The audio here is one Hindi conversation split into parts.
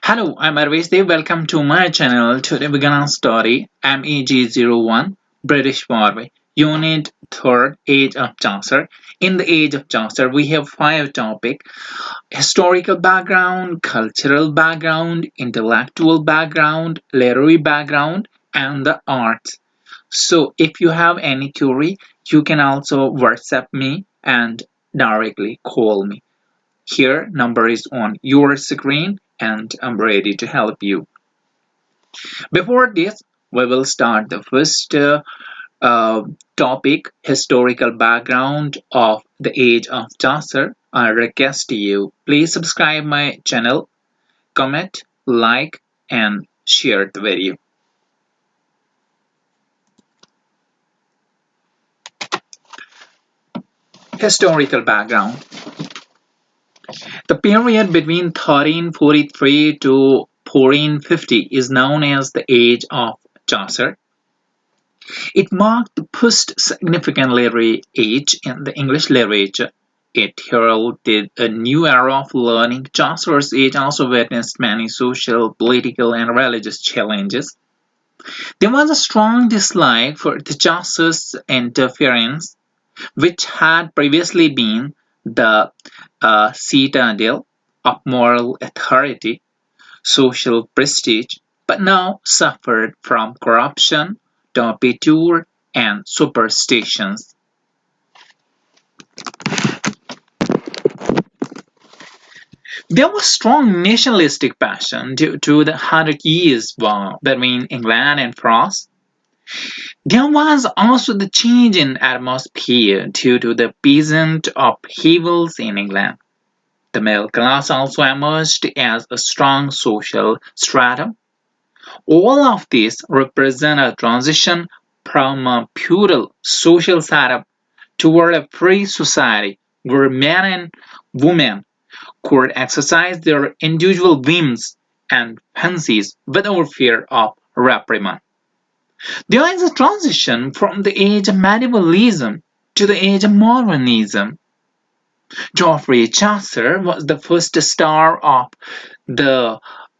Hello, I'm Arvish Dev. Welcome to my channel. Today we're gonna study MEG01 British Warway Unit 3rd Age of Chaucer. In the Age of Chaucer, we have 5 topics: historical background, cultural background, intellectual background, literary background, and the arts. So if you have any query, you can also WhatsApp me and directly call me. Here, number is on your screen and I'm ready to help you. Before this, we will start the first topic, historical background of the age of Chaucer. I request you, please subscribe my channel, comment, like and share the video. Historical background. The period between 1343 to 1450 is known as the Age of Chaucer. It marked the first significant literary age in the English literature. It heralded a new era of learning. Chaucer's age also witnessed many social, political, and religious challenges. There was a strong dislike for the Chaucer's interference, which had previously been the citadel of moral authority, social prestige, but now suffered from corruption, turpitude, and superstitions. There was strong nationalistic passion due to the Hundred Years' War between England and France. There was also the change in atmosphere due to the peasant upheavals in England. The middle class also emerged as a strong social stratum. All of this represent a transition from a feudal social setup toward a free society where men and women could exercise their individual whims and fancies without fear of reprimand. There is a transition from the age of medievalism to the age of modernism. Geoffrey Chaucer was the first star of the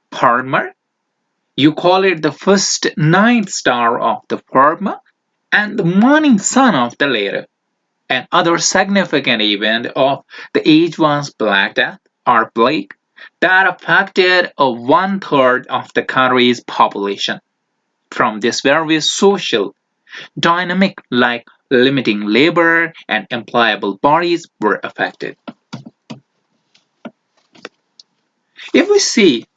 former. You call it the first night star of the former and the morning sun of the latter. Another significant event of the age was Black Death or plague that affected one-third of the country's population. From this various social dynamic like limiting labor and employable bodies were affected. If we see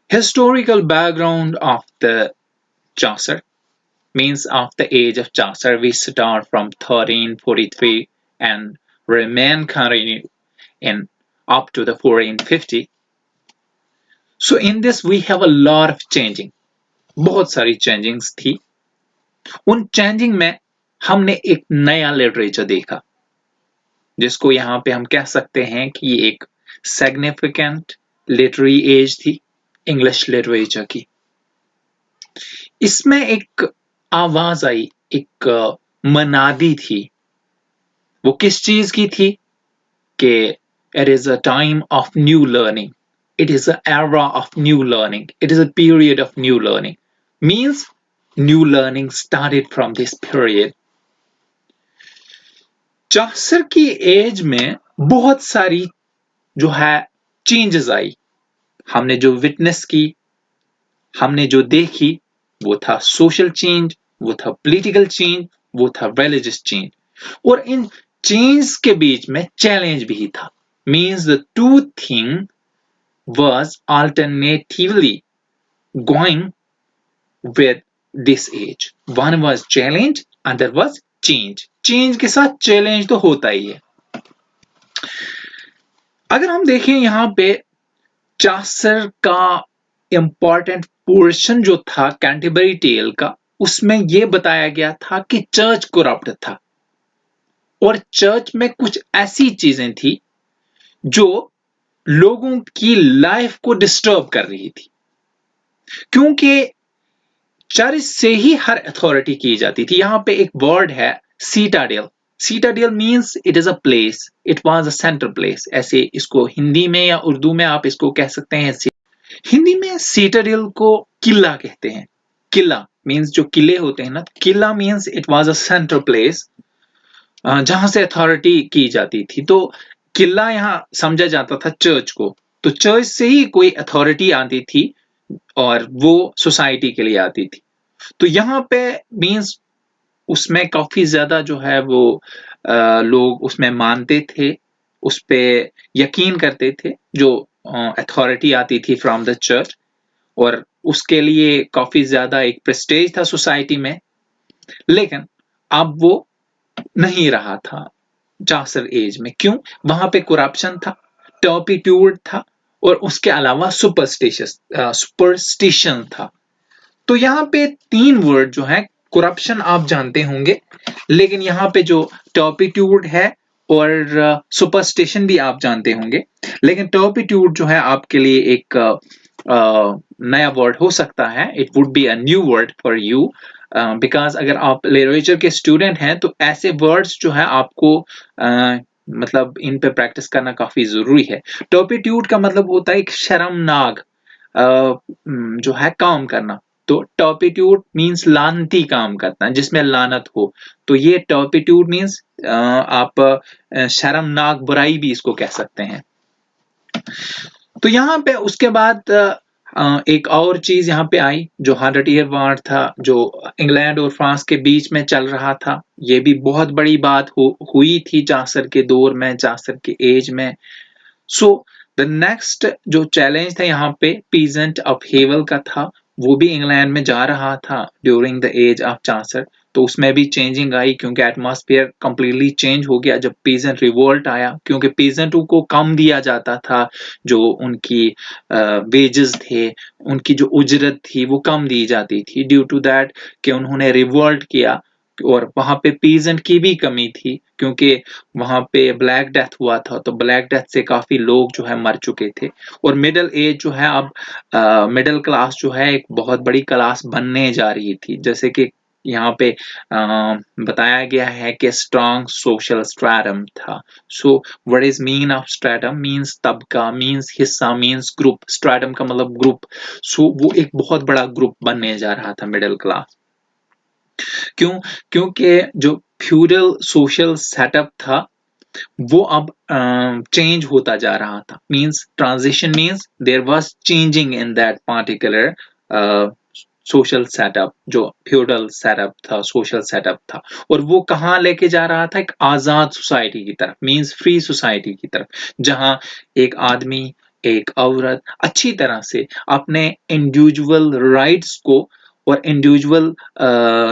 historical background of the Chaucer, means of the age of Chaucer, we start from 1343 and remain continue in up to the 1450. So in this we have a lot of changing. बहुत सारी चेंजिंग्स थी. उन चेंजिंग में हमने एक नया लिटरेचर देखा जिसको यहाँ पे हम कह सकते हैं कि ये एक सिग्निफिकेंट लिटरेरी एज थी इंग्लिश लिटरेचर की. इसमें एक आवाज आई, एक मनादी थी. वो किस चीज की थी कि it is a time of new learning. It is an era of new learning. It is a period of new learning. Means new learning started from this period. चौसर की एज में बहुत सारी जो है चेंजेस आई. हमने जो विटनेस की, हमने जो देखी, वो था सोशल चेंज, वो था पॉलिटिकल चेंज, वो था रिलीजियस चेंज. और इन चेंज के बीच में चैलेंज भी था. Means the two thing was alternatively going with this age. One was challenge, other was change. Change के साथ challenge तो होता ही है. अगर हम देखें यहाँ पे चासर का इम्पोर्टेंट पोर्शन जो था कैंटरबरी टेल का, उसमें यह बताया गया था कि चर्च करप्ट था और चर्च में कुछ ऐसी चीजें थी जो लोगों की लाइफ को डिस्टर्ब कर रही थी, क्योंकि चर्च से ही हर अथॉरिटी की जाती थी. यहां पे एक वर्ड है citadel. Citadel means it is a place, it was a central place. ऐसे इसको हिंदी में या उर्दू में आप इसको कह सकते हैं हिंदी में सिटाडेल को किला कहते हैं। किला मीन्स जो किले होते हैं ना, किला means it was a central place जहां से अथॉरिटी की जाती थी। तो किला यहाँ समझा जाता था चर्च को, तो चर्च से ही कोई अथॉरिटी आती थी और वो सोसाइटी के लिए आती थी। तो यहाँ पे मीन्स उसमें काफी ज्यादा जो है वो लोग उसमें मानते थे, उस पे यकीन करते थे जो अथॉरिटी आती थी फ्रॉम द चर्च, और उसके लिए काफी ज्यादा एक प्रेस्टेज था सोसाइटी में। लेकिन अब वो नहीं रहा था चासर एज में। क्यों? वहां पे करप्शन था, टर्पिट्यूड था, और उसके अलावा सुपरस्टिशन था। तो यहाँ पे 3 वर्ड जो है, करप्शन आप जानते होंगे, लेकिन यहाँ पे जो टर्पिट्यूड है और सुपरस्टिशन भी आप जानते होंगे, लेकिन टर्पिट्यूड जो है आपके लिए एक नया वर्ड हो सकता है। It would be a new word for you, because अगर आप लिटरेचर के स्टूडेंट हैं तो ऐसे वर्ड्स जो है आपको मतलब इन पे प्रैक्टिस करना काफी जरूरी है। टर्पिट्यूड का मतलब होता है एक शर्मनाक जो है काम करना। तो टर्पिट्यूड मीन्स लानती काम करना, जिसमें लानत हो। तो ये टर्पिट्यूड मीन्स आप शर्मनाक बुराई भी इसको कह सकते हैं। तो यहाँ पे उसके बाद एक और चीज यहाँ पे आई जो 100 ईयर वार था, जो इंग्लैंड और फ्रांस के बीच में चल रहा था। ये भी बहुत बड़ी बात हुई थी चासर के दौर में, चासर के एज में। सो द नेक्स्ट जो चैलेंज था यहाँ पे पीजेंट अपहेवल का था, वो भी इंग्लैंड में जा रहा था during the age of Chaucer. तो उसमें भी चेंजिंग आई, क्योंकि एटमॉस्फेयर कंप्लीटली चेंज हो गया जब पीजेंट रिवोल्ट आया। क्योंकि पीजेंटों को कम दिया जाता था, जो उनकी वेजेस थे, उनकी जो उजरत थी वो कम दी जाती थी, ड्यू टू दैट कि उन्होंने रिवोल्ट किया। और वहां पे पीजेंट की भी कमी थी, क्योंकि वहां पे ब्लैक डेथ हुआ था, तो ब्लैक डेथ से काफी लोग जो है मर चुके थे। और मिडिल एज जो है अब मिडिल क्लास जो है एक बहुत बड़ी क्लास बनने जा रही थी। जैसे कि यहाँ पे बताया गया है कि स्ट्रॉन्ग सोशल स्ट्रैटम था। So what is mean of stratum? Means तबका, मीन्स हिस्सा, मीन्स ग्रुप। स्ट्रैटम का मतलब ग्रुप। सो वो एक बहुत बड़ा ग्रुप बनने जा रहा था, मिडिल क्लास। क्यों? क्योंकि जो फ्यूडल सोशल सेटअप था वो अब चेंज होता जा रहा था। Means transition means there was changing in that particular social setup, जो फ्यूडल सेटअप था, सोशल सेटअप था। और वो कहाँ लेके जा रहा था? एक आजाद सोसाइटी की तरफ, मीन्स फ्री सोसाइटी की तरफ, जहां एक आदमी, एक औरत अच्छी तरह से अपने इंडिविजुअल राइट्स को और इंडिविजुअल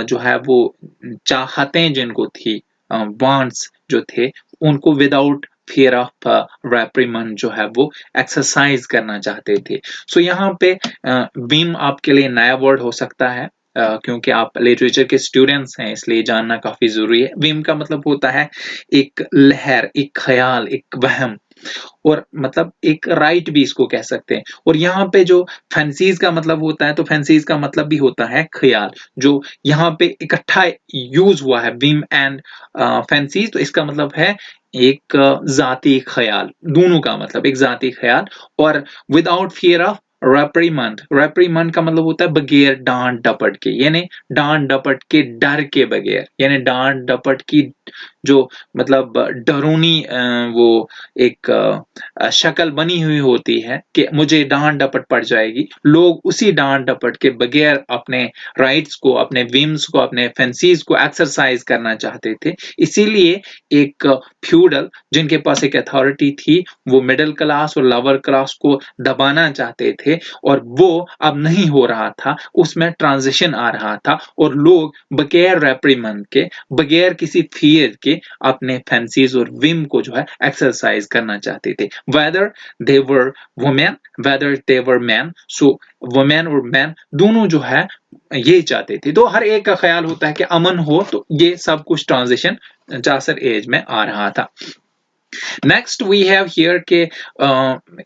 जो है वो चाहतें जिनको थी, वांट्स जो थे, उनको विदाउट फियर ऑफ रेप्रिमंड जो है वो एक्सरसाइज करना चाहते थे। सो यहाँ पे विम आपके लिए नया वर्ड हो सकता है, क्योंकि आप लिटरेचर के स्टूडेंट्स हैं, इसलिए जानना काफी जरूरी है। विम का मतलब होता है एक लहर, एक ख्याल, एक वहम, और मतलब एक राइट भी इसको कह सकते हैं। और यहाँ पे जो फैंसीज का मतलब होता है, तो फैंसीज का मतलब भी होता है ख्याल, जो यहाँ पे इकट्ठा यूज हुआ है, विम एंड फैंसीज। तो इसका मतलब है एक जाती ख्याल, दोनों का मतलब एक जाती ख्याल। और विदाउट फियर ऑफ रेप्रीमंड, रेप्रीमंड का मतलब होता है बगैर डांट डपट के, यानी डांट डपट के डर के बगैर, यानी डांट डपट की जो मतलब डरूनी वो एक शक्ल बनी हुई होती है कि मुझे डांट डपट पड़ जाएगी। लोग उसी डांट डपट के बगैर अपने राइट्स को, अपने विम्स को, अपने फैंसीज को एक्सरसाइज करना चाहते थे। इसीलिए एक फ्यूडल जिनके पास एक अथॉरिटी थी, वो मिडिल क्लास और लोअर क्लास को दबाना चाहते थे, और वो अब नहीं हो रहा था, उसमें ट्रांजिशन आ रहा था। और लोग बगैर रेप्रीमंड के, बगैर किसी फियर के अपने फैंसीज और विम को जो है एक्सरसाइज करना चाहते थे, whether they were women, whether they were man. So women और मैन दोनों जो है ये चाहते थे। तो हर एक का ख्याल होता है कि अमन हो, तो ये सब कुछ ट्रांजिशन चासर एज में आ रहा था। नेक्स्ट वी हैव हियर के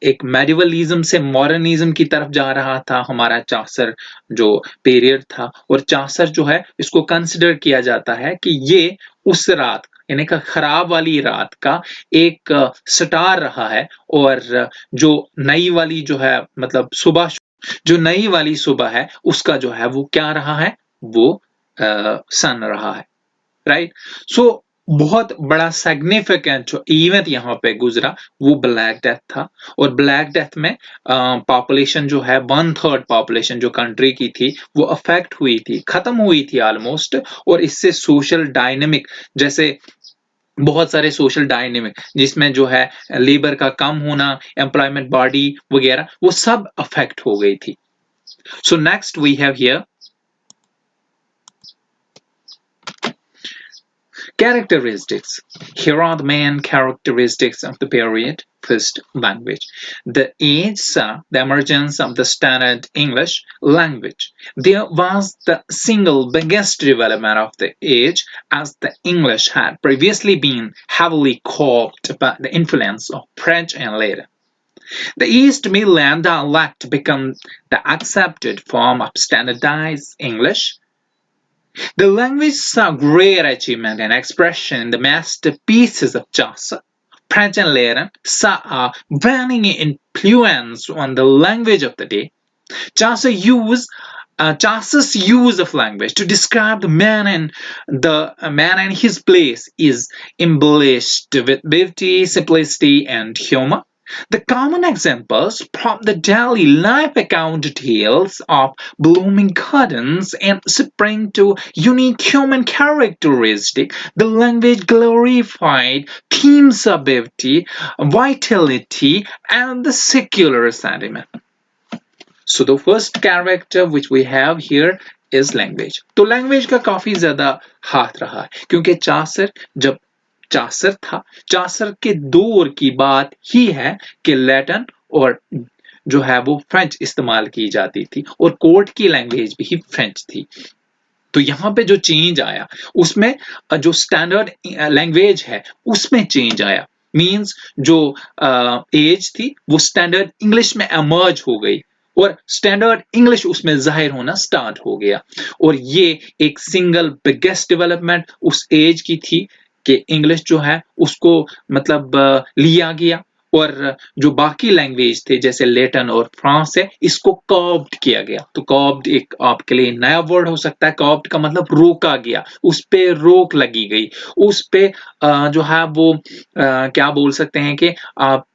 एक मेडिवलिज्म से मॉडर्निज्म की तरफ जा रहा था हमारा चासर जो पीरियड था। और चासर जो है इसको कंसिडर किया जाता है कि ये उस रात यानी कि खराब वाली रात का एक स्टार रहा है, और जो नई वाली जो है मतलब सुबह, जो नई वाली सुबह है उसका जो है वो क्या रहा है, वो सन रहा है, राइट। सो बहुत बड़ा सिग्निफिकेंट जो इवेंट यहाँ पे गुजरा वो ब्लैक डेथ था, और ब्लैक डेथ में पॉपुलेशन जो है 1/3 पॉपुलेशन जो कंट्री की थी वो अफेक्ट हुई थी, खत्म हुई थी ऑलमोस्ट। और इससे सोशल डायनेमिक, जैसे बहुत सारे सोशल डायनेमिक जिसमें जो है लेबर का कम होना, एम्प्लॉयमेंट बॉडी वगैरह, वो सब अफेक्ट हो गई थी। So next we have here characteristics. Here are the main characteristics of the period. First, language. The age saw the emergence of the standard English language. There was the single biggest development of the age, as the English had previously been heavily coped by the influence of French and Latin. The East Midland dialect became the accepted form of standardized English. The language saw great achievement and expression in the masterpieces of Chaucer. French and Latin saw a waning influence on the language of the day. Chaucer's use of language to describe the man and his place is embellished with beauty, simplicity, and humor. The common examples from the daily life account details of blooming gardens and spring to unique human characteristic. The language glorified themes of beauty, vitality, and the secular sentiment. So the first character which we have here is language. तो language का काफी ज्यादा हाथ रहा है, क्योंकि जब चासर था, चासर के दौर की बात ही है कि लैटिन और जो है वो फ्रेंच इस्तेमाल की जाती थी, और कोर्ट की लैंग्वेज भी फ्रेंच थी। तो यहाँ पे जो चेंज आया उसमें जो स्टैंडर्ड लैंग्वेज है उसमें चेंज आया, मींस जो एज थी वो स्टैंडर्ड इंग्लिश में एमर्ज हो गई, और स्टैंडर्ड इंग्लिश उसमें जाहिर होना स्टार्ट हो गया। और ये एक सिंगल बिगेस्ट डेवलपमेंट उस एज की थी कि इंग्लिश जो है उसको मतलब लिया गया, और जो बाकी लैंग्वेज थे जैसे लैटिन और फ्रांस है इसको कर्ब्ड किया गया। तो कर्ब्ड एक आपके लिए नया वर्ड हो सकता है। कर्ब्ड का मतलब रोका गया, उस पे रोक लगी गई, उस पे जो है वो क्या बोल सकते हैं कि आप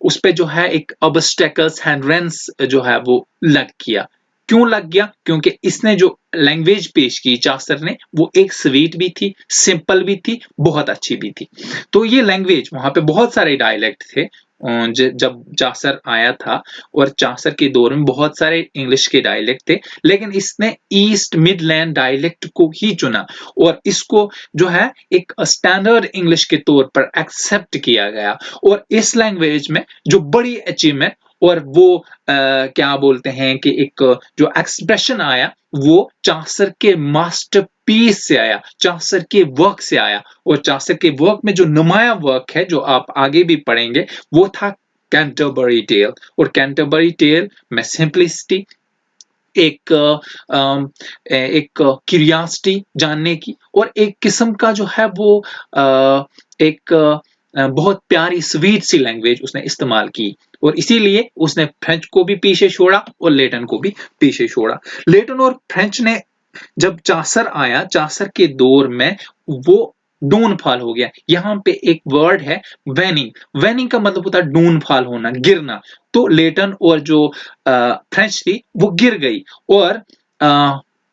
उस पे जो है एक ऑब्स्टेकल्स, हिंड्रेंस जो है वो लग गया। क्यों लग गया? क्योंकि इसने जो लैंग्वेज पेश की चासर ने वो एक स्वीट भी थी, सिंपल भी थी, बहुत अच्छी भी थी। तो ये लैंग्वेज, वहां पे बहुत सारे डायलेक्ट थे जब चासर आया था, और चासर के दौर में बहुत सारे इंग्लिश के डायलेक्ट थे, लेकिन इसने ईस्ट मिडलैंड डायलेक्ट को ही चुना और इसको जो है एक स्टैंडर्ड इंग्लिश के तौर पर एक्सेप्ट किया गया। और इस लैंग्वेज में जो बड़ी अचीवमेंट और वो क्या बोलते हैं कि एक जो एक्सप्रेशन आया वो चासर के मास्टरपीस से आया, चासर के वर्क से आया। और चासर के वर्क में जो नुमाया वर्क है जो आप आगे भी पढ़ेंगे वो था कैंटरबरी टेल। और कैंटरबरी टेल में सिंपलिसिटी, एक क्यूरियोसिटी जानने की, और एक किस्म का जो है वो एक बहुत प्यारी स्वीट सी लैंग्वेज उसने इस्तेमाल की। और इसीलिए उसने फ्रेंच को भी पीछे छोड़ा और लैटिन को भी पीछे छोड़ा। लैटिन और फ्रेंच ने जब चासर आया, चासर के दौर में वो डाउनफॉल हो गया। यहाँ पे एक वर्ड है वेनिंग, वेनिंग का मतलब होता है डाउनफॉल होना, गिरना। तो लैटिन और जो फ्रेंच थी वो गिर गई, और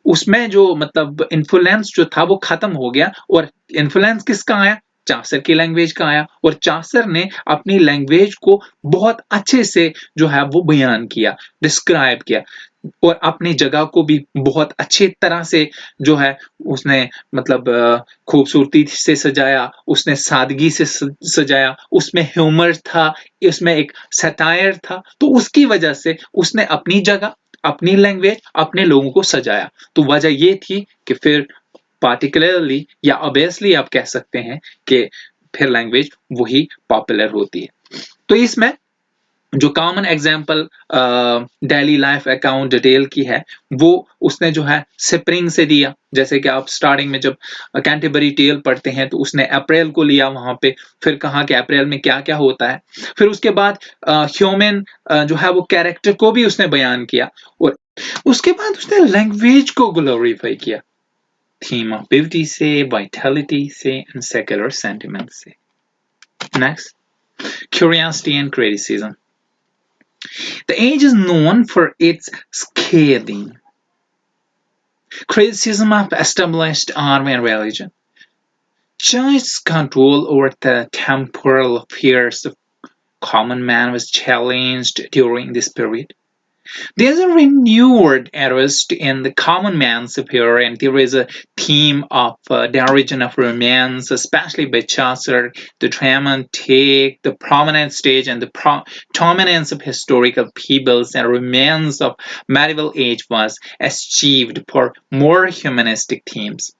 उसमें जो मतलब इन्फ्लुएंस जो था वो खत्म हो गया, और इन्फ्लुएंस किसका आया? चासर की लैंग्वेज का आया। और चासर ने अपनी लैंग्वेज को बहुत अच्छे से जो है वो बयान किया, डिस्क्राइब किया, और अपनी जगह को भी बहुत अच्छी तरह से जो है उसने मतलब खूबसूरती से सजाया, उसने सादगी से सजाया, उसमें ह्यूमर था, उसमें एक सटायर था। तो उसकी वजह से उसने अपनी जगह, अपनी लैंग्वेज, अपने लोगों को सजाया। तो वजह ये थी कि फिर पार्टिकुलरली या ऑब्वियसली आप कह सकते हैं कि फिर लैंग्वेज वही पॉपुलर होती है। तो इसमें जो common example daily life account detail की है, वो उसने जो है स्प्रिंग से दिया। जैसे कि आप स्टार्टिंग में जब कैंटरबरी टेल पढ़ते हैं तो उसने अप्रैल को लिया वहां पे, फिर कहा कि अप्रैल में क्या क्या होता है। फिर उसके बाद ह्यूमन जो है वो कैरेक्टर को भी उसने बयान किया, और उसके बाद उसने लैंग्वेज को ग्लोरीफाई किया थीम ऑफ ब्यूटी से, वाइटलिटी से एंड सेक्युलर सेंटिमेंट से। Next, curiosity and criticism. The age is known for its scathing criticism of established army and religion. Church's control over the temporal affairs of common man was challenged during this period. There is a renewed interest in the common man's affair, and there is a theme of derision of romance, especially by Chaucer. The drama take the prominent stage, and the dominance of historical peoples and romance of medieval age was achieved for more humanistic themes.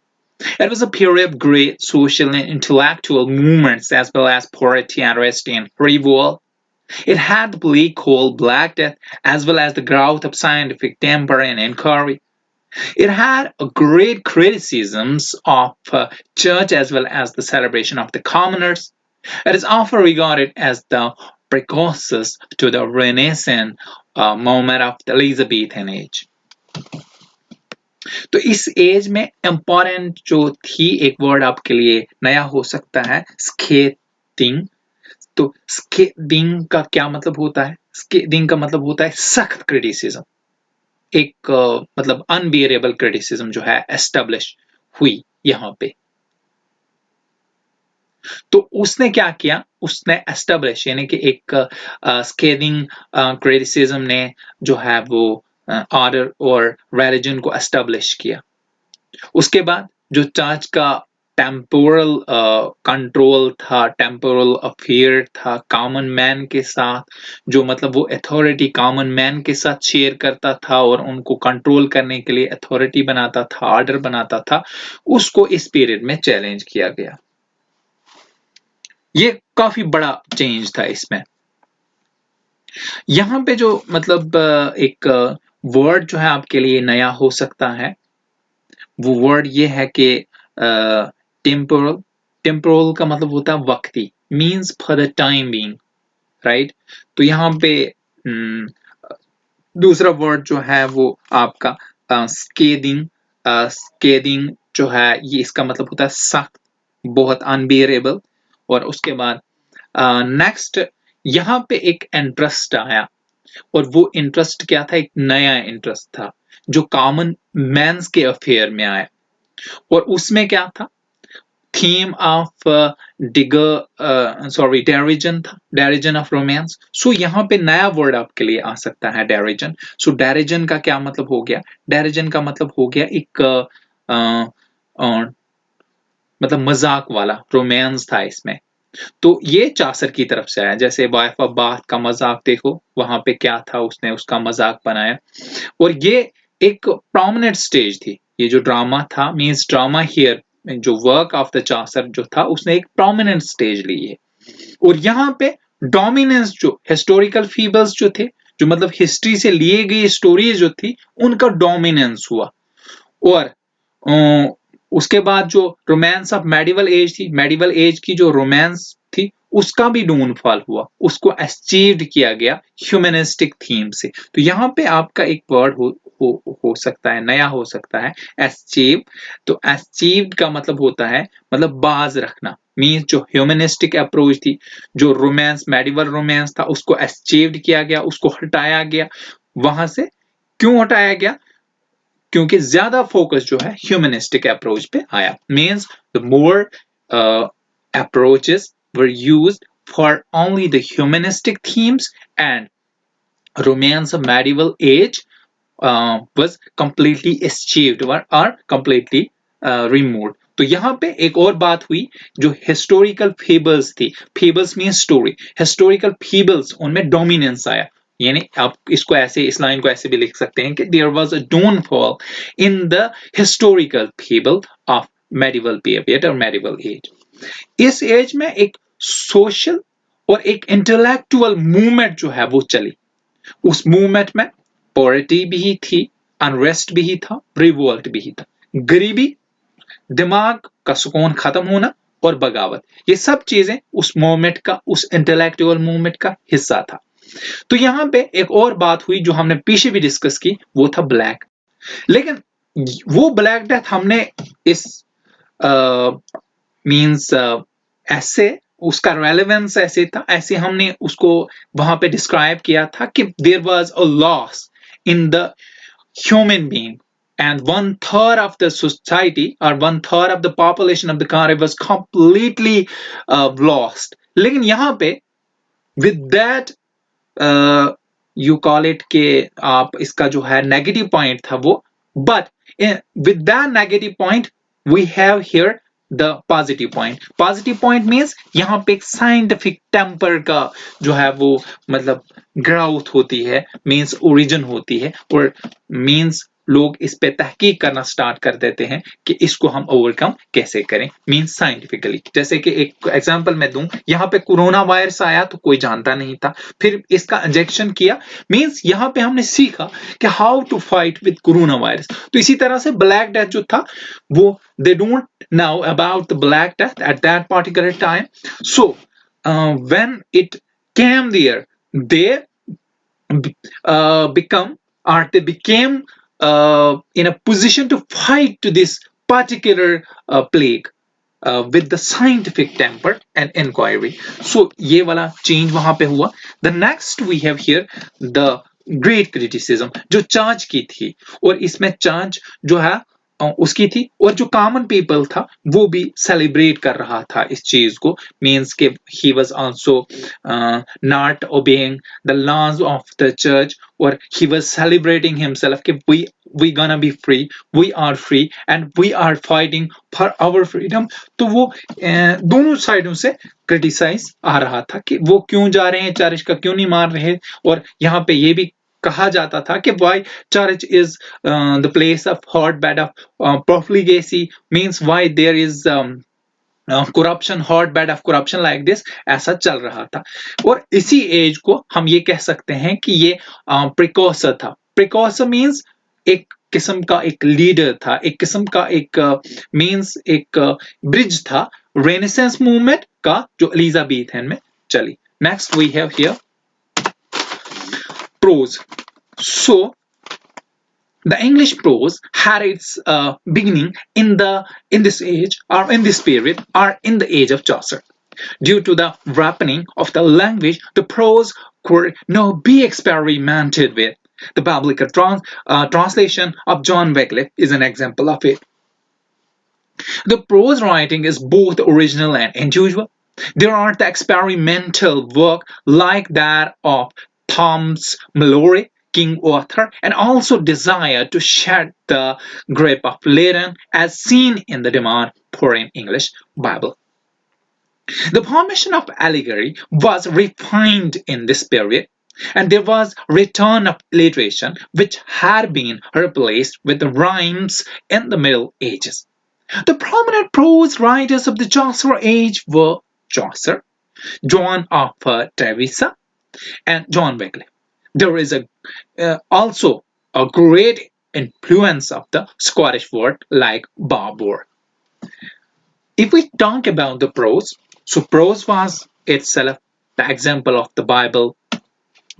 It was a period of great social and intellectual movements as well as poetry, unrest, and revolt. It had the bleak cold Black Death as well as the growth of scientific temper and inquiry. It had a great criticisms of church as well as the celebration of the commoners. It is often regarded as the precursors to the Renaissance moment of the Elizabethan age. तो इस एज में इंपॉर्टेंट जो थी, एक वर्ड आपके लिए नया हो सकता है, स्केटिंग। तो स्केटिंग का क्या मतलब होता है? स्केटिंग का मतलब होता है सख्त क्रिटिसिज्म, एक मतलब अनबियरेबल क्रिटिसिज्म जो है एस्टेब्लिश हुई यहाँ पे। तो उसने क्या किया, उसने एस्टेब्लिश यानी कि एक स्केटिंग क्रिटिसिज्म ने जो है वो ऑर्डर और रिलीजन को एस्टेब्लिश किया। उसके बाद जो चर्च का टेम्पोरल कंट्रोल था, टेम्पोरल अफेयर था कॉमन मैन के साथ, जो मतलब वो अथॉरिटी कॉमन मैन के साथ शेयर करता था और उनको कंट्रोल करने के लिए अथॉरिटी बनाता था, ऑर्डर बनाता था, उसको इस पीरियड में चैलेंज किया गया। ये काफी बड़ा चेंज था इसमें। यहाँ पे जो मतलब एक वर्ड जो है आपके लिए नया हो सकता है, वो वर्ड ये है कि टेम्पोरल। टेम्पोरल का मतलब होता है वक्ती, means for the time being, right. तो यहाँ पे दूसरा वर्ड जो है वो आपका स्केदिंग। स्केदिंग जो है ये इसका मतलब होता है सख्त, बहुत अनबियरेबल। और उसके बाद नेक्स्ट यहाँ पे एक इंटरेस्ट आया, और वो इंटरेस्ट क्या था? एक नया इंटरेस्ट था जो कॉमन मैन्स के अफेयर में आया, और उसमें क्या था? थीम ऑफ डेरिजन था, डेरिजन ऑफ रोमांस। सो यहाँ पे नया वर्ड आपके लिए आ सकता है, डेरिजन। सो डेरिजन का क्या मतलब हो गया? डेरिजन का मतलब हो गया एक मतलब मजाक वाला, रोमांस था इसमें। तो ये चासर की तरफ से आया। जैसे वाइफ ऑफ बाथ का मजाक देखो, वहां पे क्या था, उसने उसका मजाक बनाया। और ये एक प्रोमिनेंट स्टेज थी, ये जो ड्रामा था, मींस ड्रामा हियर, जो वर्क ऑफ द चासर जो था, उसने एक प्रोमिनेंट स्टेज ली है। और यहाँ पे डोमिनेंस, जो हिस्टोरिकल फीबल्स जो थे, जो मतलब हिस्ट्री से लिए गई स्टोरीज जो थी, उनका डोमिनेंस हुआ। और उसके बाद जो रोमांस ऑफ मेडिवल एज थी, मेडिवल एज की जो रोमांस थी, उसका भी डाउनफॉल हुआ, उसको अचीव्ड किया गया ह्यूमनिस्टिक थीम से। तो यहाँ पे आपका एक वर्ड हो सकता है, नया हो सकता है, अचीव। तो अचीव्ड का मतलब होता है मतलब बाज रखना, मीन्स जो ह्यूमनिस्टिक अप्रोच थी, जो रोमांस मेडिवल रोमांस था, उसको अचीव्ड किया गया, उसको हटाया गया वहां से। क्यों हटाया गया? क्योंकि ज्यादा फोकस जो है ह्यूमनिस्टिक अप्रोच पे आया। Means the more approaches were used for only the humanistic themes, and romance of medieval age was completely eschewed or completely removed. तो यहाँ पे एक और बात हुई, जो हिस्टोरिकल फेबल्स थी, fables mean story, historical fables, उनमें डोमिनेंस आया। यानी आप इसको ऐसे, इस लाइन को ऐसे भी लिख सकते हैं कि there was a downfall in the historical fable of medieval period और मेडिवल एज। इस एज में एक सोशल और एक इंटेलेक्चुअल मूवमेंट जो है वो चली। उस मूवमेंट में पॉवर्टी भी थी, अनरेस्ट भी था, रिवोल्ट भी था, गरीबी, दिमाग का सुकून खत्म होना और बगावत, ये सब चीजें उस मूवमेंट का, उस इंटेलेक्चुअल मूवमेंट का हिस्सा था। तो यहां पे एक और बात हुई जो हमने पीछे भी डिस्कस की, वो था ब्लैक। लेकिन वो ब्लैक डेथ हमने इस मींस ऐसे उसका रेलेवेंस ऐसे था, ऐसे हमने उसको वहां पे डिस्क्राइब किया था कि there was a loss in the human being and 1/3 of the society or 1/3 of the population of the country was completely lost. लेकिन यहाँ पे with that you call it के आप इसका जो है नेगेटिव पॉइंट था वो, but with that negative point we have here the positive point. Positive point means यहाँ पे एक साइंटिफिक टेम्पर का जो है वो मतलब ग्राउथ होती है, मीन्स ओरिजिन होती है, और मीन्स लोग इस पे तहकीक करना स्टार्ट कर देते हैं कि इसको हम ओवरकम कैसे करें, मीन्स साइंटिफिकली। जैसे कि एक एग्जांपल मैं दूं, यहाँ पे कोरोना वायरस आया तो कोई जानता नहीं था, फिर इसका इंजेक्शन किया, मीन्स यहाँ पे हमने सीखा कि how to fight with corona virus. तो इसी तरह से ब्लैक डेथ जो था वो they don't know about the black death at that particular time. So when it came there, they became in a position to fight to this particular plague with the scientific temper and inquiry. So ये वाला change वहां पे हुआ. The next we have here the great criticism जो चार्ज की थी, और इसमें चार्ज जो है उसकी थी, और जो कॉमन पीपल था वो भी सेलिब्रेट कर रहा था इस चीज को, मींस के he was also not obeying the laws of the church, और ही वाज सेलिब्रेटिंग हिमसेल्फ कि we gonna be free, we are free and we are fighting for our freedom. तो वो दोनों साइडों से क्रिटिसाइज आ रहा था कि वो क्यों जा रहे हैं, चर्च का क्यों नहीं मार रहे, और यहाँ पे ये भी कहा जाता था कि why church is the place of hotbed of profligacy, means why there is corruption, hotbed of corruption like this, ऐसा चल रहा था। और इसी एज को हम ये कह सकते हैं कि ये प्रिकॉसर था। प्रिकॉसर मीन्स एक किस्म का एक लीडर था, एक किस्म का एक मीन्स एक ब्रिज था रेनेसेंस मूवमेंट का जो एलिजाबेथन में चली। Next we have here prose. So the English prose had its beginning in this age, or in this period, or in the age of Chaucer. Due to the ripening of the language, the prose could now be experimented with. The biblical translation of John Wycliffe is an example of it. The prose writing is both original and unusual. There are the experimental work like that of Thomas Malory, King Arthur, and also desire to shed the grip of Latin as seen in the demand for an English Bible. The formation of allegory was refined in this period, and there was return of alliteration which had been replaced with the rhymes in the Middle Ages. The prominent prose writers of the Chaucer age were Chaucer, John of Trevisa, and John Wycliffe. There is also a great influence of the Scottish word like Barbour. If we talk about the prose, so prose was itself the example of the Bible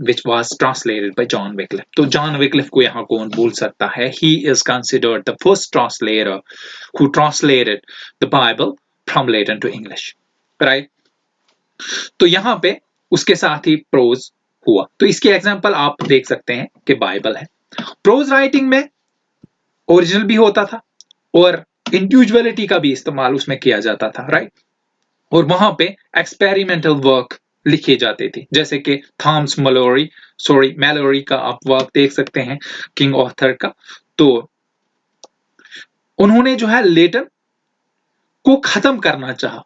which was translated by John Wycliffe. तो John Wycliffe को यहाँ कौन भूल सकता है? He is considered the first translator who translated the Bible from Latin to English, right? तो यहाँ पे उसके साथ ही प्रोज हुआ। तो इसके एग्जांपल आप देख सकते हैं कि बाइबल है। प्रोज राइटिंग में ओरिजिनल भी होता था और इंडिविजुअलिटी का भी इस्तेमाल उसमें किया जाता था, राइट? और वहां पे एक्सपेरिमेंटल वर्क लिखे जाते थे, जैसे कि थॉमस मैलोरी का आप वर्क देख सकते हैं, किंग ऑथर का। तो उन्होंने जो है लेटर को खत्म करना चाहा,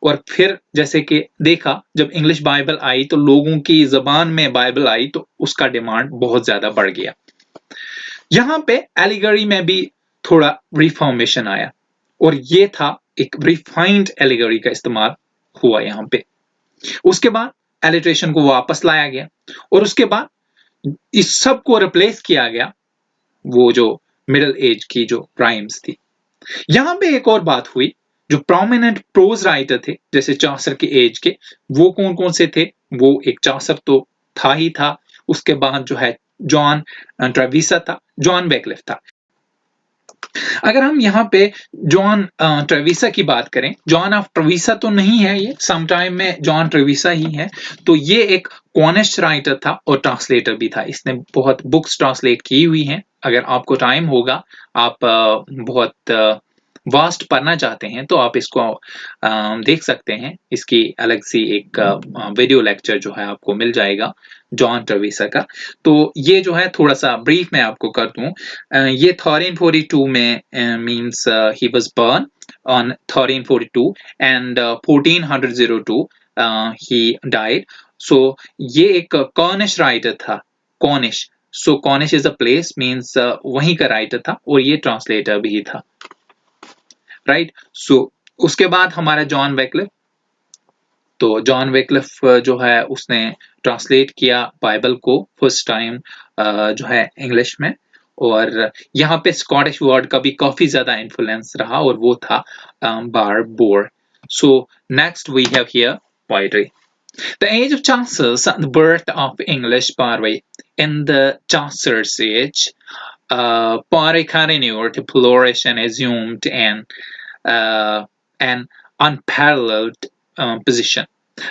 और फिर जैसे कि देखा जब इंग्लिश बाइबल आई तो लोगों की जबान में बाइबल आई तो उसका डिमांड बहुत ज्यादा बढ़ गया। यहां पे एलिगरी में भी थोड़ा रिफॉर्मेशन आया, और ये था एक रिफाइंड एलिगरी का इस्तेमाल हुआ यहाँ पे। उसके बाद एलिट्रेशन को वापस लाया गया और उसके बाद इस सब को रिप्लेस किया गया वो जो मिडिल एज की जो राइम्स थी। यहाँ पे एक और बात हुई, जो प्रोमिनेंट प्रोज राइटर थे जैसे चौसर के एज के, वो कौन कौन से थे? वो एक चौसर तो था ही था, उसके बाद जो है जॉन ट्रेविसा था, जॉन वेक्लिफ था। अगर हम यहाँ पे जॉन ट्रेविसा की बात करें, जॉन ऑफ ट्रेविसा तो नहीं है ये, समटाइम में जॉन ट्रेविसा ही है। तो ये एक कॉनिश राइटर था और ट्रांसलेटर भी था, इसने बहुत बुक्स ट्रांसलेट की हुई हैं। अगर आपको टाइम होगा, आप बहुत वास्ट पढ़ना चाहते हैं तो आप इसको देख सकते हैं। इसकी अलग सी एक वीडियो लेक्चर जो है आपको मिल जाएगा जॉन ट्रेविसा का। तो ये जो है थोड़ा सा ब्रीफ में आपको कर दूं, ये 1342 में means he was born on 1342 and 1402 he died. So ये एक कॉर्निश राइटर था, Cornish. So Cornish is a place, means वहीं का राइटर था और ये ट्रांसलेटर भी था, राइट। सो उसके बाद हमारा जॉन वेक्लिफ। तो जॉन वेक्लिफ जो है उसने ट्रांसलेट किया बाइबल को फर्स्ट टाइम जो है इंग्लिश में, और यहाँ पे स्कॉटिश वर्ड का भी काफी ज्यादा इन्फ्लुएंस रहा और वो था Barbour. So next we have here poetry. The age of Chaucer's, the birth of English poetry. In the Chaucer's age, poetry continued to flourish and assumed an unparalleled position.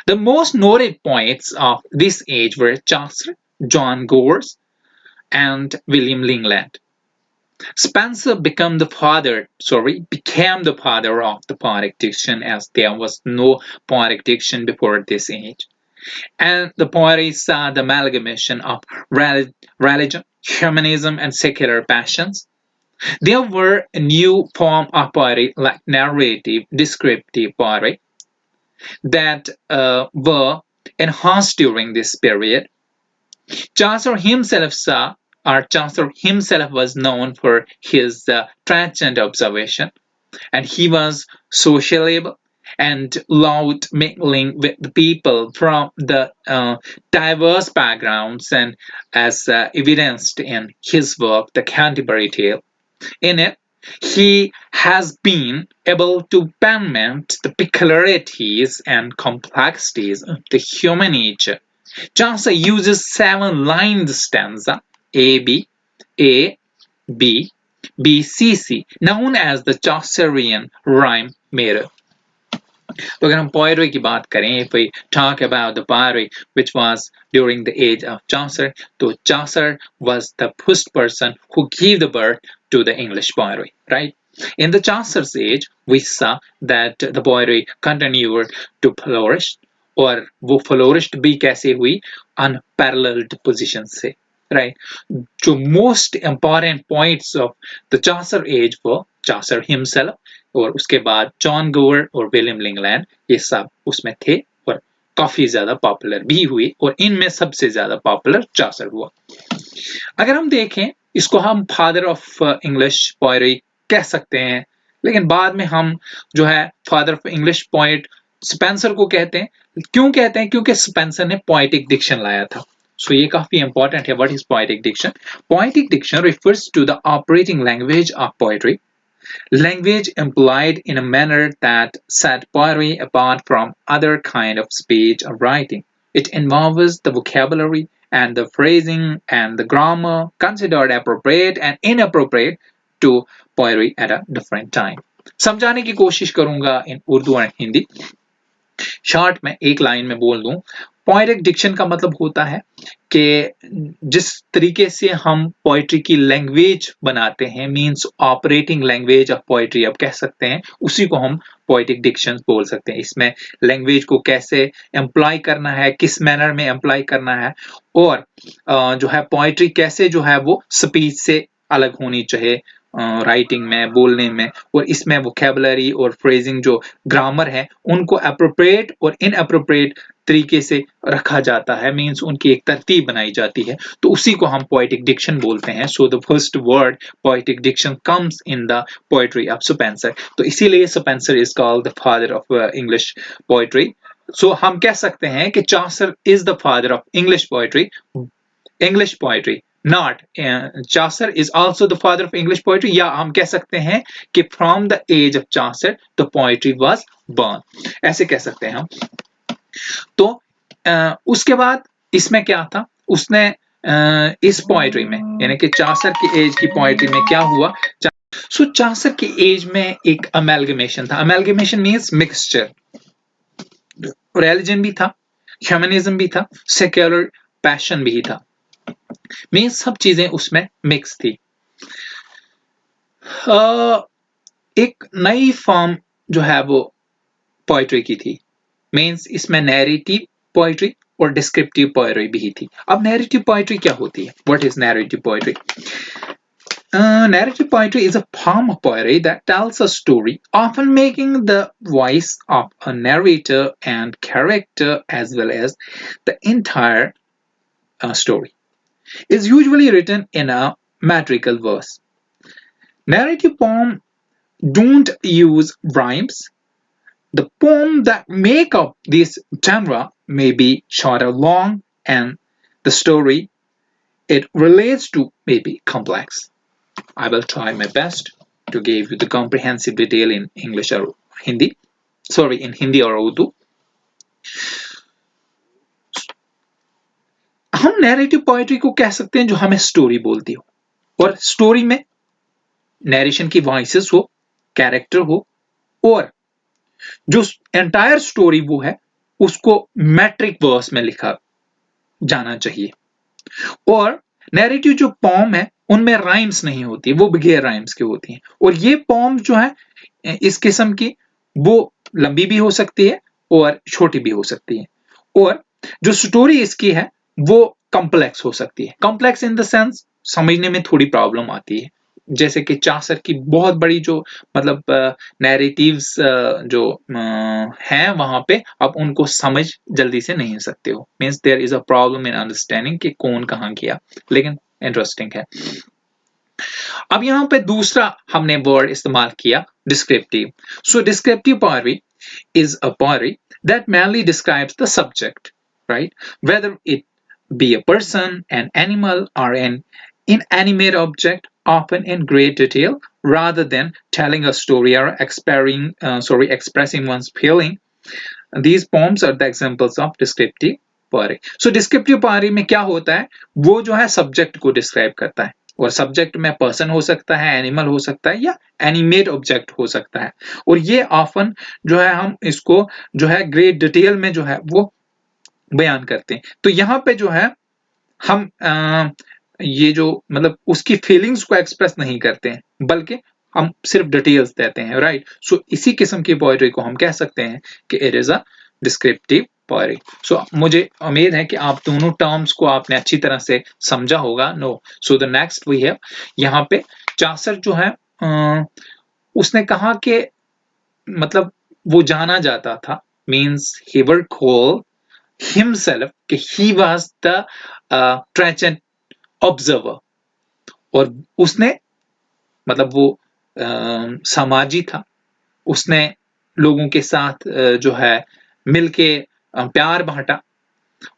The most noted poets of this age were Chaucer, John Gores, and William Lingland. Spenser became the father of the poetic diction, as there was no poetic diction before this age. And the poetry saw the amalgamation of religion, humanism, and secular passions. There were a new form of poetry like narrative, descriptive poetry that were enhanced during this period. Chaucer himself was known for his transient observation, and he was sociable and loved mingling with the people from the diverse backgrounds, and as evidenced in his work, The Canterbury Tale. In it, he has been able to paint the peculiarities and complexities of the human nature. Chaucer uses 7-lined stanza A B A B B C C, known as the Chaucerian rhyme meter. तो अगर हम poetry की बात करें, if we talk about the poetry which was during the age of Chaucer, तो Chaucer was the first person who gave the birth to the English poetry, right? In the Chaucer's age, we saw that the poetry continued to flourish, और वो flourished भी कैसे हुई? Unparalleled position से, right? जो most important points of the Chaucer age were Chaucer himself, और उसके बाद जॉन गोवर और विलियम लिंगलैंड, ये सब उसमें थे और काफी ज्यादा पॉपुलर भी हुए, और इनमें सबसे ज्यादा पॉपुलर चॉसर हुआ। अगर हम देखें, इसको हम फादर ऑफ इंग्लिश पोएट्री कह सकते हैं, लेकिन बाद में हम जो है father of English poet Spencer को कहते हैं। क्यों कहते हैं? क्योंकि स्पेंसर ने पोएटिक डिक्शन लाया था। सो ये काफी इंपॉर्टेंट है। What is poetic diction? Poetic diction refers to the operating language of poetry, language employed in a manner that set poetry apart from other kind of speech or writing. It involves the vocabulary and the phrasing and the grammar considered appropriate and inappropriate to poetry at a different time. समझाने की कोशिश करूंगा इन उर्दू और हिंदी। शॉर्ट में एक लाइन में बोल दूं, पोएटिक डिक्शन का मतलब होता है कि जिस तरीके से हम पोएट्री की लैंग्वेज बनाते हैं, means operating language of poetry आप कह सकते हैं, उसी को हम पोएटिक डिक्शन बोल सकते हैं। इसमें लैंग्वेज को कैसे एम्प्लॉय करना है, किस मैनर में एम्प्लॉय करना है, और जो है पोएट्री कैसे जो है वो स्पीच से अलग होनी चाहिए, राइटिंग में, बोलने में, और इसमें वोकैबुलरी और फ्रेजिंग जो ग्रामर है उनको अप्रोप्रिएट और इनअप्रोप्रिएट तरीके से रखा जाता है, मींस उनकी एक तरतीब बनाई जाती है, तो उसी को हम पोएटिक डिक्शन बोलते हैं। So the first word poetic diction comes in the poetry of Spenser. तो इसीलिए Spenser is called the father of English poetry, so हम कह सकते हैं कि Chaucer is the father of English poetry. English poetry not, Chaucer is also the father of English poetry, या हम कह सकते हैं कि from the age of Chaucer the poetry was born, ऐसे कह सकते हैं हम. तो उसके बाद इसमें क्या था, उसने इस पोएट्री में यानी कि चासर की एज की पोएट्री में क्या हुआ. सो चासर की एज में एक अमेलगमेशन था. Amalgamation means mixture. रिलीजन भी था, ह्यूमनिज्म भी था, सेक्युलर पैशन भी था, मीन्स सब चीजें उसमें मिक्स थी. एक नई फॉर्म जो है वो पोएट्री की थी, मीन्स इसमें नैरेटिव पोएट्री और डिस्क्रिप्टिव पोएट्री भी थी. अब नैरेटिव पोएट्री क्या होती है? What is narrative poetry? Narrative poetry is a form of poetry that tells a story, often making the voice of a narrator and character as well as the entire story. Is usually written in a metrical verse. Narrative poems don't use rhymes. The poems that make up this genre may be short or long, and the story it relates to may be complex. I will try my best to give you the comprehensive detail in English or Hindi. Sorry, in Hindi or Urdu. हम नैरेटिव पोएट्री को कह सकते हैं जो हमें स्टोरी बोलती हो, और स्टोरी में नैरेशन की वॉइसेस हो, कैरेक्टर हो, और जो एंटायर स्टोरी वो है उसको मैट्रिक वर्स में लिखा जाना चाहिए. और नैरेटिव जो पॉम है उनमें राइम्स नहीं होती, वो बगैर राइम्स के होती हैं. और ये पॉम जो है इस किस्म की वो लंबी भी हो सकती है और छोटी भी हो सकती है. और जो स्टोरी इसकी है वो कॉम्प्लेक्स हो सकती है. कॉम्प्लेक्स इन द सेंस समझने में थोड़ी प्रॉब्लम आती है, जैसे कि चासर की बहुत बड़ी जो मतलब नैरेटिव्स जो हैं वहां पे आप उनको समझ जल्दी से नहीं सकते हो. Means there is a problem in understanding कि कौन कहाँ किया, लेकिन इंटरेस्टिंग है. अब यहाँ पे दूसरा हमने वर्ड इस्तेमाल किया descriptive. So descriptive poetry is a poetry that mainly describes the subject, right? Whether it be a person, an animal, or an inanimate object, often in great detail, rather than telling a story or expressing one's feeling. These poems are the examples of descriptive poetry. So descriptive poetry में क्या होता है, वो जो है सब्जेक्ट को डिस्क्राइब करता है, और सब्जेक्ट में पर्सन हो सकता है, एनिमल हो सकता है, या एनिमेट ऑब्जेक्ट हो सकता है. और ये ऑफन जो है हम इसको जो है ग्रेट डिटेल में जो है वो बयान करते हैं. तो यहाँ पे जो है हम ये जो मतलब उसकी फीलिंग्स को एक्सप्रेस नहीं करते हैं, बल्कि हम सिर्फ डिटेल्स देते हैं, राइट. सो इसी किस्म की पोएट्री को हम कह सकते हैं कि it is a descriptive poetry. So मुझे उम्मीद है कि आप दोनों टर्म्स को आपने अच्छी तरह से समझा होगा. No, so the next we have, यहाँ पे चासर जो है उसने कहा कि मतलब वो जाना जाता था, means he were call himself कि ही वाज द ट्रेजेंट ऑब्जर्वर. और उसने मतलब वो समाजी था, उसने लोगों के साथ जो है मिलके प्यार बांटा,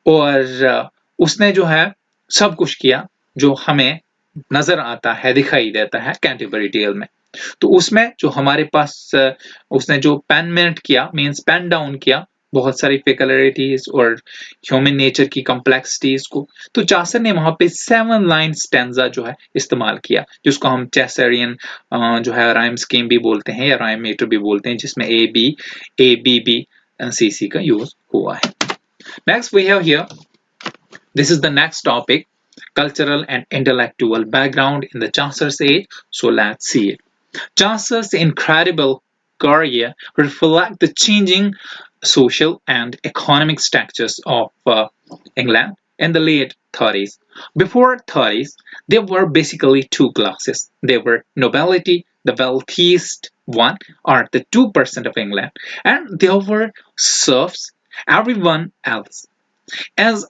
और उसने जो है सब कुछ किया जो हमें नजर आता है, दिखाई देता है कैंटरबरी टेल में. तो उसमें जो हमारे पास उसने जो पेनमेंट किया, मीन्स पेन डाउन किया बहुत सारी पेकुलरिटीज और ह्यूमन नेचर की कॉम्प्लेक्सिटीज को, तो चासर ने वहां पे 7 लाइन स्टैंजा जो है इस्तेमाल किया, जिसको हम चैसरियन जो है राइम स्कीम भी बोलते हैं या राइम मीटर भी बोलते हैं, जिसमें ए बी बी सी सी का यूज हुआ है. Next we have here, this is the next topic, cultural and intellectual background in the Chaucer's age. So let's see it. Chaucer's incredible career reflects the changing social and economic structures of England in the late 30s. Before 30s, there were basically two classes. There were nobility, the wealthiest one, or the 2% of England, and there were serfs, everyone else. As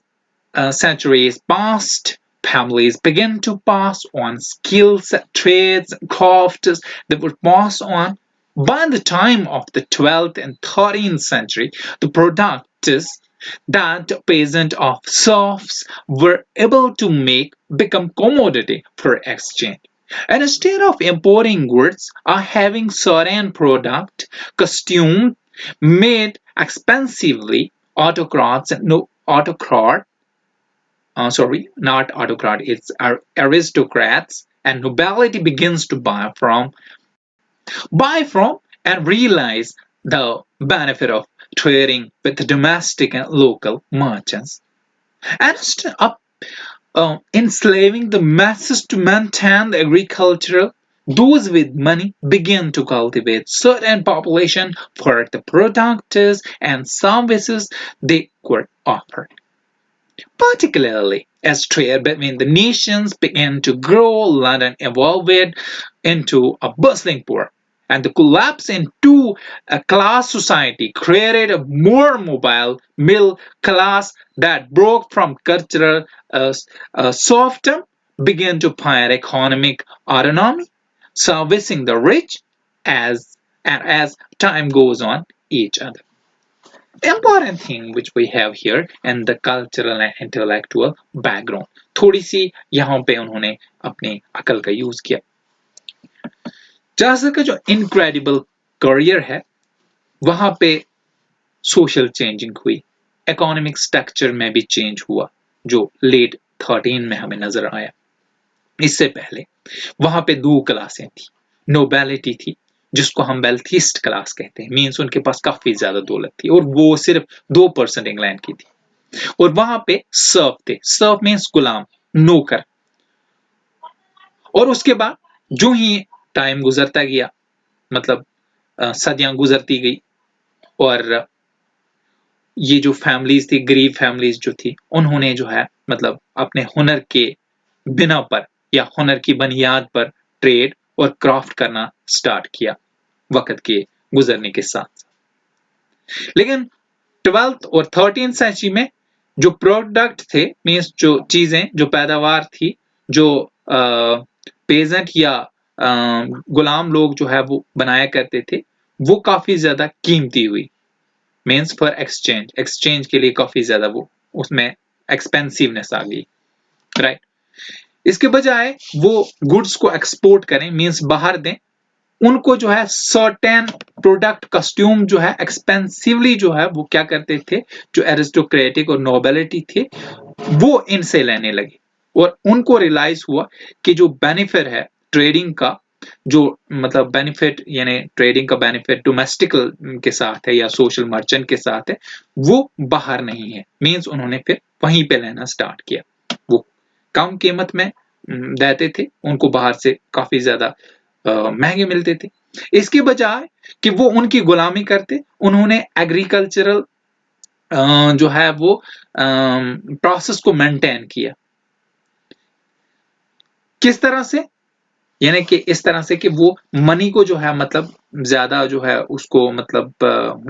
centuries passed, families began to pass on skills, trades, crafts that would pass on By the time of the 12th and 13th century, the products that peasant of serfs were able to make become commodity for exchange. And instead of importing goods or having certain product costume made expensively, not autocrat, it's aristocrats and nobility begins to buy from and realize the benefit of trading with the domestic and local merchants. And instead of enslaving the masses to maintain the agricultural, those with money began to cultivate certain population for the products and services they could offer. Particularly as trade between the nations began to grow, London evolved into a bustling port, and the collapse into a class society created a more mobile middle class that broke from cultural serfdom, began to pioneer economic autonomy, servicing the rich as time goes on each other. Important thing which we have here and the cultural and intellectual background, थोड़ी सी यहाँ पे उन्होंने अपनी अकल का यूज किया. चार्ल्स का जो इनक्रेडिबल करियर है वहां पे सोशल चेंजिंग हुई, इकोनॉमिक स्ट्रक्चर में भी चेंज हुआ जो लेट 13 में हमें नजर आया. इससे पहले वहां पे दो क्लासें थी. नोबेलिटी थी जिसको हम वेल्थिस्ट क्लास कहते हैं, मींस उनके पास काफी ज्यादा दौलत थी और वो सिर्फ 2% इंग्लैंड की थी. और वहां पे सर्फ थे, सर्फ मींस गुलाम, नौकर. और उसके बाद जो ही टाइम गुजरता गया, मतलब सदियां गुजरती गई और ये जो फैमिलीज थी, गरीब फैमिलीज जो थी, उन्होंने जो है मतलब अपने हुनर के बिना पर या हुनर की बुनियाद पर ट्रेड और क्राफ्ट करना स्टार्ट किया वक्त के गुजरने के साथ. लेकिन 12th और 13th सेंचुरी में जो प्रोडक्ट थे, मींस जो चीजें, जो पैदावार थी, जो पेजेंट या गुलाम लोग जो है वो बनाया करते थे, वो काफी ज्यादा कीमती हुई. मींस फॉर एक्सचेंज के लिए काफी ज्यादा वो उसमें एक्सपेंसिवनेस आ गई, राइट. इसके बजाय वो गुड्स को एक्सपोर्ट करें, मींस बाहर दें, उनको जो है सर्टेन प्रोडक्ट कस्ट्यूम जो है एक्सपेंसिवली जो है वो क्या करते थे, जो एरिस्टोक्रेटिक और नोबिलिटी थे वो इनसे लेने लगे. और उनको रियलाइज हुआ कि जो बेनिफिट है ट्रेडिंग का, जो मतलब बेनिफिट यानी ट्रेडिंग का बेनिफिट डोमेस्टिक के साथ है या सोशल मर्चेंट के साथ है, वो बाहर नहीं है. मींस उन्होंने फिर वहीं पे लेना स्टार्ट किया. वो कम कीमत में देते थे, उनको बाहर से काफी ज्यादा महंगे मिलते थे. इसके बजाय कि वो उनकी गुलामी करते, उन्होंने एग्रीकल्चरल जो है वो प्रोसेस को मेंटेन किया. किस तरह से, यानी कि इस तरह से कि वो मनी को जो है मतलब ज्यादा जो है उसको मतलब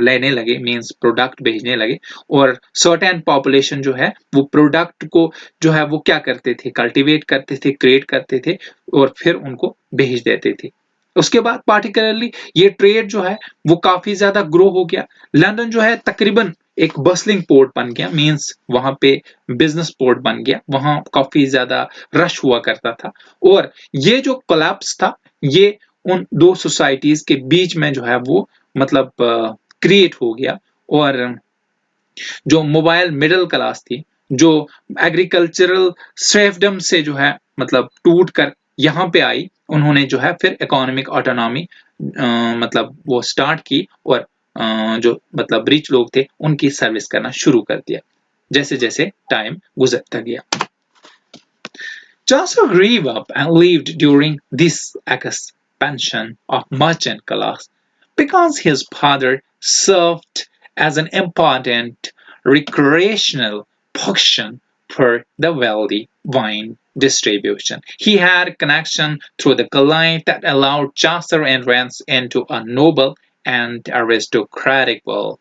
लेने लगे, मींस प्रोडक्ट भेजने लगे. और सर्टेन पॉपुलेशन जो है वो प्रोडक्ट को जो है वो क्या करते थे, कल्टीवेट करते थे, क्रिएट करते थे और फिर उनको भेज देते थे. उसके बाद पार्टिकुलरली ये ट्रेड जो है वो काफी ज्यादा ग्रो हो गया. लंदन जो है तकरीबन एक बस्लिंग पोर्ट बन गया, मींस वहां पे बिजनेस पोर्ट बन गया, वहां काफी ज्यादा रश हुआ करता था. और ये जो कोलैप्स था ये उन दो सोसाइटीज के बीच में जो है वो मतलब क्रिएट हो गया. और जो मोबाइल मिडिल क्लास थी, जो एग्रीकल्चरल स्लेवडम से जो है मतलब टूट कर यहाँ पे आई, उन्होंने जो है फिर इकोनॉमिक ऑटोनॉमी मतलब वो स्टार्ट की और जो मतलब रिच लोग थे उनकी सर्विस करना शुरू कर दिया जैसे जैसे टाइम गुजरता गया. Chaucer grew up and lived during this expansion of merchant class because his father served as an important recreational function for the wealthy wine distribution. He had connection through the client that allowed Chaucer entrance into a noble and aristocratic world.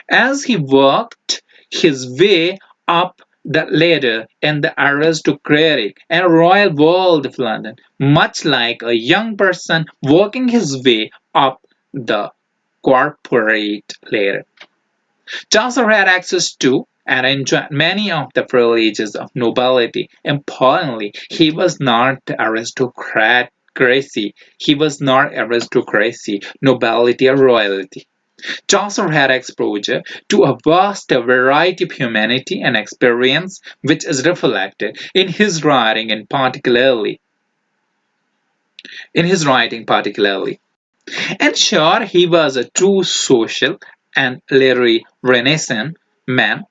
As he worked his way up the ladder in the aristocratic and royal world of London, much like a young person working his way up the corporate ladder. Chaucer had access to and enjoyed many of the privileges of nobility. Importantly, he was not aristocracy. He was not aristocracy, nobility, or royalty. Chaucer had exposure to a vast variety of humanity and experience, which is reflected in his writing and particularly. And sure, he was a true social and literary Renaissance man,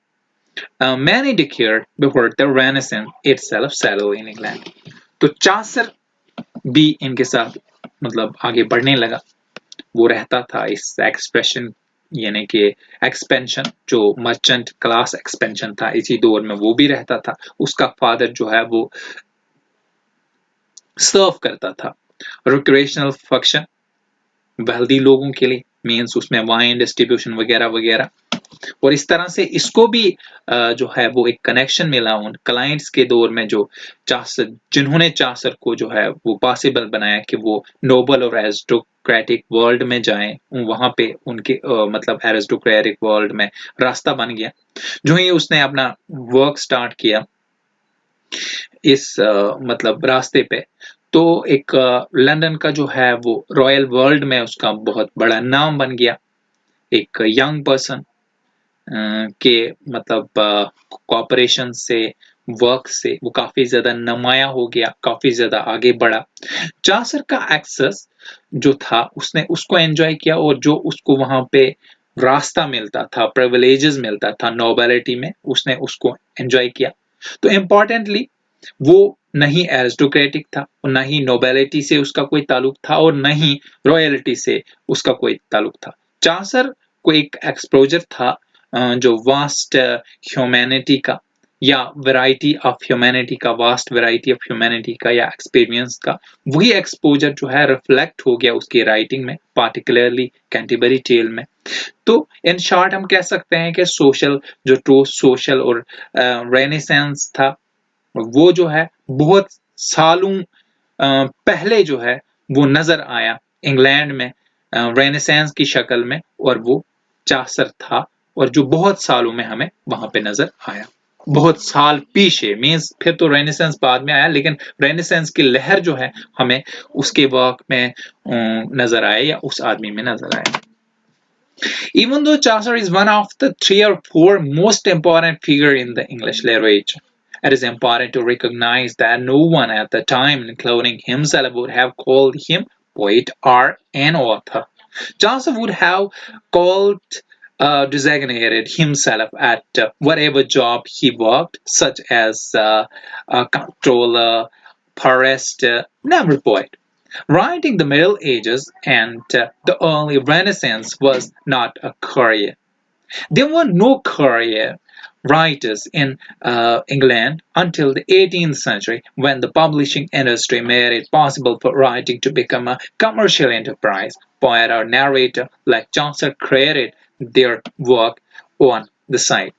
many decades before the Renaissance itself settled in England. तो चासर भी इनके साथ मतलब आगे बढ़ने लगा. वो रहता था इस एक्सप्रेशन यानी कि एक्सपेंशन जो मर्चेंट क्लास एक्सपेंशन था इसी दौर में वो भी रहता था. उसका फादर जो है वो सर्व करता था रिक्रिएशनल फंक्शन वेल्दी लोगों के लिए, मीन्स उसमें वाइन डिस्ट्रीब्यूशन वगैरह वगैरह. और इस तरह से इसको भी जो है वो एक कनेक्शन मिला उन क्लाइंट्स के दौर में जो चासर जिन्होंने चासर को जो है वो पॉसिबल बनाया कि वो नोबल और एरिस्टोक्रेटिक वर्ल्ड में जाएं. वहां पे उनके मतलब एरिस्टोक्रेटिक वर्ल्ड में रास्ता बन गया. जो ही उसने अपना वर्क स्टार्ट किया इस मतलब रास्ते पे, तो एक लंदन का जो है वो रॉयल वर्ल्ड में उसका बहुत बड़ा नाम बन गया. एक यंग पर्सन के मतलब कॉपरेशन से वर्क से वो काफी ज्यादा नुमाया हो गया, काफी ज्यादा आगे बढ़ा. चासर का एक्सेस जो था उसने उसको एंजॉय किया और जो उसको वहां पे रास्ता मिलता था, प्रिविलेजेस मिलता था नोबिलिटी में, उसने उसको एंजॉय किया. तो इम्पोर्टेंटली वो नहीं एरिस्टोक्रेटिक था, न ही नोबिलिटी से उसका कोई ताल्लुक था और न ही रॉयल्टी से उसका कोई ताल्लुक था. चासर को एक एक्सपोजर था जो वास्ट ह्यूमैनिटी का या वैरायटी ऑफ ह्यूमैनिटी का, वास्ट वैरायटी ऑफ ह्यूमैनिटी का या एक्सपीरियंस का, वही एक्सपोजर जो है रिफ्लेक्ट हो गया उसकी राइटिंग में, पार्टिकुलरली कैंटरबरी टेल में. तो इन शॉर्ट हम कह सकते हैं कि सोशल जो ट्रू सोशल और रेनेसेंस था वो जो है बहुत सालों पहले जो है वो नजर आया इंग्लैंड में रेनेसेंस की शक्ल में, और वो चासर था और जो बहुत सालों में हमें वहां पे नजर आया. बहुत साल पीछे मीन्स फिर तो रेनेसेंस बाद में आया, लेकिन रेनेसेंस की लहर जो है हमें उसके वर्क में नजर आए या उस आदमी में नजर आए. Even though Chaucer is one of the 3 or 4 most important figure in the English literature, it is important to recognize that no one at the time, including himself, would have called him poet or an author. Chaucer would have called designated himself at whatever job he worked, such as a comptroller, forester, never poet. Writing the Middle Ages and the early Renaissance was not a career. There were no career writers in England until the 18th century, when the publishing industry made it possible for writing to become a commercial enterprise. Poet or narrator like Chaucer created their work on the side.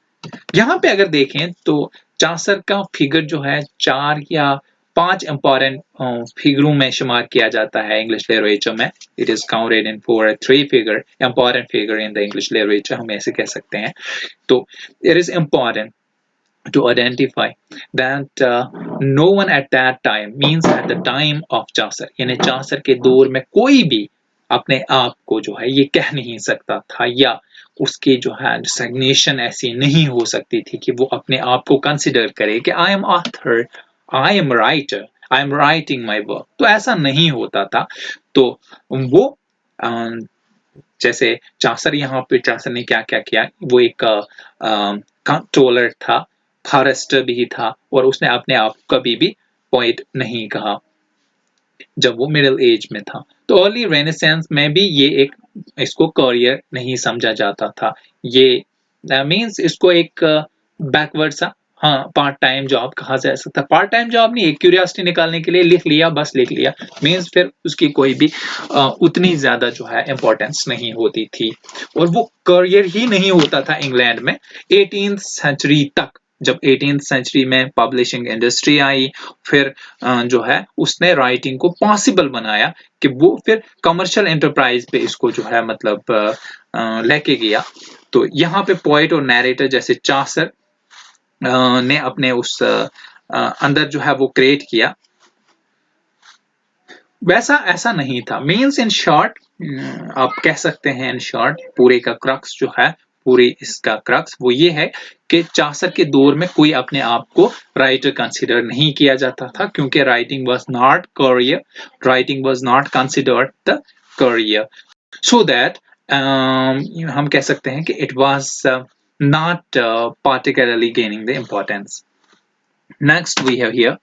यहाँ पे अगर देखें तो चासर का फिगर जो है 4 या 5 इंपॉर्टेंट फिगरों में शुमार किया जाता है इंग्लिश लिटरेचर में. It is counted in 4 or 3 figure, important figure in the English literature, हम ऐसे कह सकते हैं. तो it is important to identify that no one at that time, means at the time of Chaucer, यानी चासर के दौर में कोई भी अपने आप को जो है ये कह नहीं सकता था, या उसकी जो है डिजिग्नेशन ऐसी नहीं हो सकती थी कि वो अपने आप को कंसिडर करे कि I am author, I am writer, I am writing my work. तो ऐसा नहीं होता था. तो वो जैसे चासर यहाँ पे चासर ने क्या क्या किया, वो एक कंट्रोलर था, फॉरेस्टर भी था, और उसने अपने आप को कभी भी पोएट नहीं कहा जब वो मिडिल एज में था. तो अर्ली रेनेसेंस में भी ये एक इसको करियर नहीं समझा जाता था. ये मींस इसको एक बैकवर्ड सा हाँ पार्ट टाइम जॉब कहा जा सकता. पार्ट टाइम जॉब नहीं, एक क्यूरियोसिटी निकालने के लिए लिख लिया, बस लिख लिया, मींस फिर उसकी कोई भी उतनी ज्यादा जो है इंपॉर्टेंस नहीं होती थी, और वो करियर ही नहीं होता था इंग्लैंड में 18th सेंचुरी तक, जब 18th सेंचुरी में पब्लिशिंग इंडस्ट्री आई, फिर जो है उसने राइटिंग को पॉसिबल बनाया कि वो फिर कमर्शियल एंटरप्राइज पे इसको जो है मतलब लेके गया। तो यहाँ पे पोएट और नैरेटर जैसे चासर ने अपने उस अंदर जो है वो क्रिएट किया, वैसा ऐसा नहीं था। मीन्स इन शॉर्ट, आप कह सकते हैं इन शॉर्ट पूरे का क्रक्स जो है, पूरी इसका क्रक्स वो ये है कि चासर के दौर में कोई अपने आप को राइटर कंसिडर नहीं किया जाता था, क्योंकि writing was not career, writing was not considered the career, so that हम कह सकते हैं कि it was not particularly gaining the importance. Next we have here,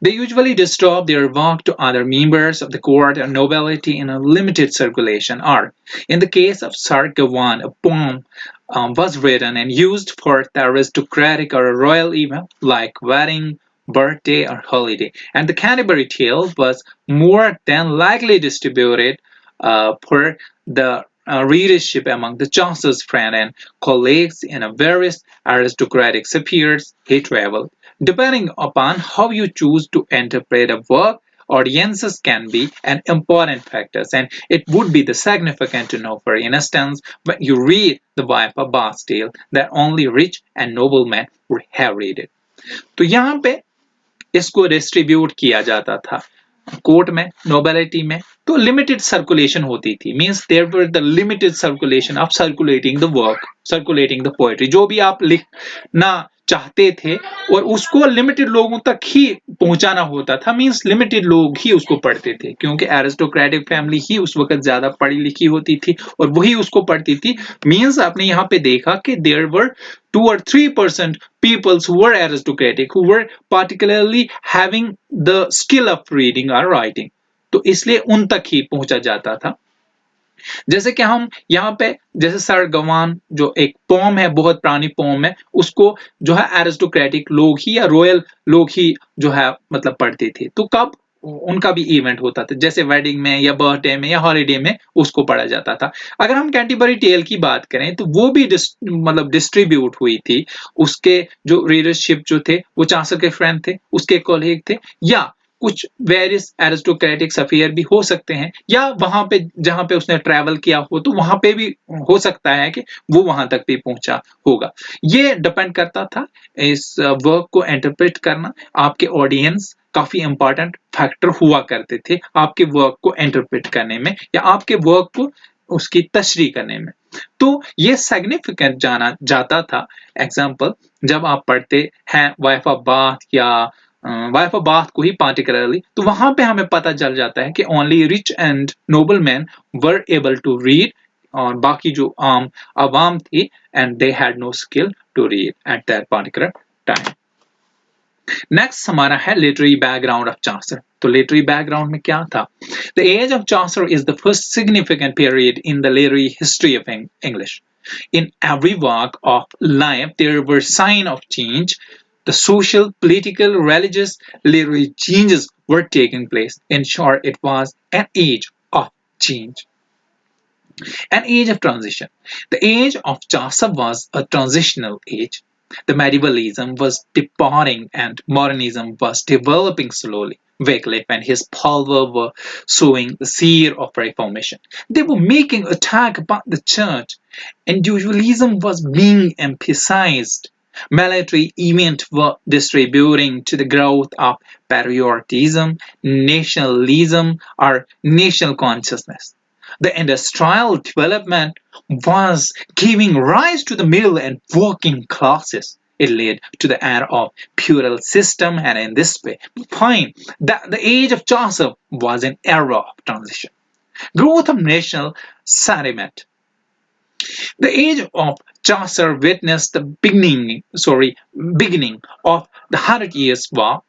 they usually distribute their work to other members of the court or nobility in a limited circulation, or, in the case of Sir Gawain, a poem was written and used for the aristocratic or a royal event like wedding, birthday, or holiday. And the Canterbury Tale was more than likely distributed for the readership among the Chaucer's friends and colleagues in a various aristocratic spheres he traveled. Depending upon how you choose to interpret a work, audiences can be an important factor, and it would be the significant to know, for instance, when you read the wife of Bath's Tale, that only rich and noble men would have read it. तो यहाँ पे इसको डिस्ट्रीब्यूट किया जाता था कोर्ट में, नोबिलिटी में, तो लिमिटेड सर्कुलेशन होती थी। Means there were the limited circulation of circulating the work, circulating the poetry, जो भी आप लिखना चाहते थे और उसको लिमिटेड लोगों तक ही पहुंचाना होता था। मींस लिमिटेड लोग ही उसको पढ़ते थे, क्योंकि एरिस्टोक्रेटिक फैमिली ही उस वक्त ज्यादा पढ़ी लिखी होती थी और वही उसको पढ़ती थी। मींस आपने यहाँ पे देखा कि there were 2 or 3% peoples who were aristocratic, who were particularly having the skill of reading or writing, तो इसलिए उन तक ही पहुंचा जाता था। जैसे कि हम यहाँ पे जैसे सर गवान जो एक पोम है, बहुत पुरानी पोम है, उसको जो है एरिस्टोक्रेटिक लोग ही या रॉयल लोग ही जो है मतलब पढ़ते थे। तो कब उनका भी इवेंट होता था, जैसे वेडिंग में या बर्थडे में या हॉलीडे में उसको पढ़ा जाता था। अगर हम कैंटरबरी टेल की बात करें तो वो भी मतलब डिस्ट्रीब्यूट हुई थी। उसके जो रीडरशिप जो थे वो चांसर के फ्रेंड थे, उसके कॉलीग थे, या कुछ वेरियस एरिस्टोक्रेटिक सफियर भी हो सकते हैं, या वहां पे जहां पे उसने ट्रैवल किया हो तो वहां पे भी हो सकता है कि वो वहां तक भी पहुंचा होगा। ये डिपेंड करता था इस वर्क को इंटरप्रेट करना। आपके ऑडियंस काफी इंपॉर्टेंट फैक्टर हुआ करते थे आपके वर्क को इंटरप्रेट करने में या आपके वर्क को उसकी तशरीह करने में। तो ये सिग्निफिकेंट जाना जाता था। एग्जाम्पल, जब आप पढ़ते हैं वाइफ ऑफ बाथ या वाइफ ऑफ बाथ को ही पार्टिकुलरली, तो वहां पे हमें पता चल जाता है कि only rich and noble man were able to read, और बाकी जो आम आवाम थी and they had no skill to read at that particular time. Next हमारा है लिटरेरी बैकग्राउंड ऑफ चांसर। तो लिटरेरी बैकग्राउंड में क्या था? The age of Chaucer is the first significant period in the literary history of English. In every walk of life, there were signs of change. The social, political, religious, literary changes were taking place. In short, it was an age of change, an age of transition. The age of Chaucer was a transitional age. The medievalism was departing and modernism was developing slowly. Wycliffe and his Pulver were sowing the seed of reformation. They were making attack upon the church. Individualism was being emphasized. Military events were distributing to the growth of patriotism, nationalism, or national consciousness. The industrial development was giving rise to the middle and working classes. It led to the era of feudal system, and in this way, we find that the age of Chaucer was an era of transition. Growth of national sentiment. The age of Chaucer witnessed the beginning of the Hundred Years' War.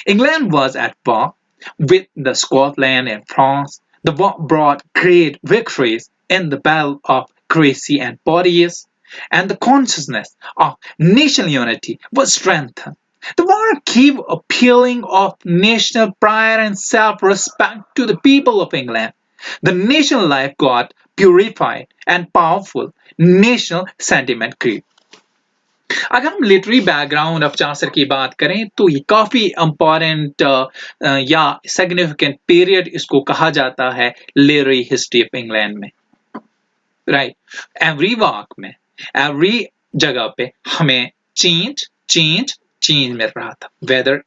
England was at war with the Scotland and France. The war brought great victories in the Battle of Crecy and Poitiers, and the consciousness of national unity was strengthened. The war gave a feeling of national pride and self-respect to the people of England. The national life got purified and powerful national sentiment grew. अगर हम लिटरेरी बैकग्राउंड ऑफ चासर की बात करें तो ये काफी इंपॉर्टेंट या सिग्निफिकेंट पीरियड इसको कहा जाता है लिटरेरी हिस्ट्री ऑफ इंग्लैंड में, राइट। एवरी वॉक में, एवरी जगह पे हमें चेंज चेंज चेंज मिल रहा था। वेदर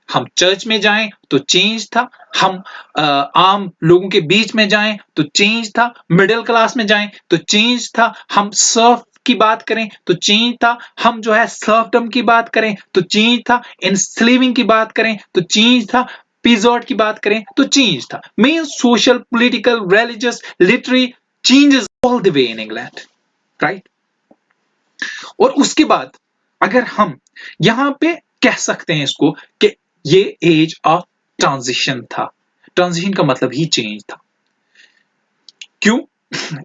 हम चर्च में जाएं तो चेंज था, हम आम लोगों के बीच में जाएं तो चेंज था, मिडिल क्लास में जाएं तो चेंज था, हम सर्फ की बात करें तो चेंज था, हम जो है सर्फडम की बात करें तो चेंज था, इंस्लेविंग की बात करें तो चेंज था, पीजॉट की बात करें तो चेंज था। Main social, political, religious, literary changes all the way in England, right. और उसके बाद अगर हम यहां पे कह सकते हैं इसको कि ये एज ऑफ ट्रांजिशन था। ट्रांजिशन का मतलब ही चेंज था। क्यों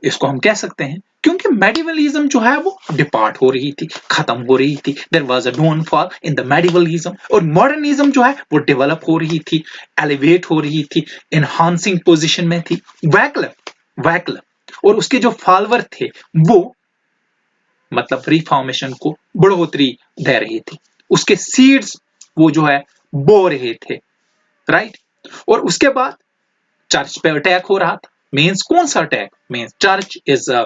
इसको हम कह सकते हैं? क्योंकि मेडिवलिज्म जो है वो डिपार्ट हो रही थी, खत्म हो रही थी। There was a downfall in the medievalism, और मॉडर्निज्म जो है वो डेवलप हो रही थी, एलिवेट हो रही थी, एनहांसिंग पोजीशन में थी। वैक्लफ और उसके जो फॉलोअर थे वो मतलब रिफॉर्मेशन को बढ़ोतरी दे रहे थे, उसके सीड्स वो जो है बो रहे थे, राइट। और उसके बाद चर्च पे अटैक हो रहा था। मीन्स कौन सा attack? Means church is a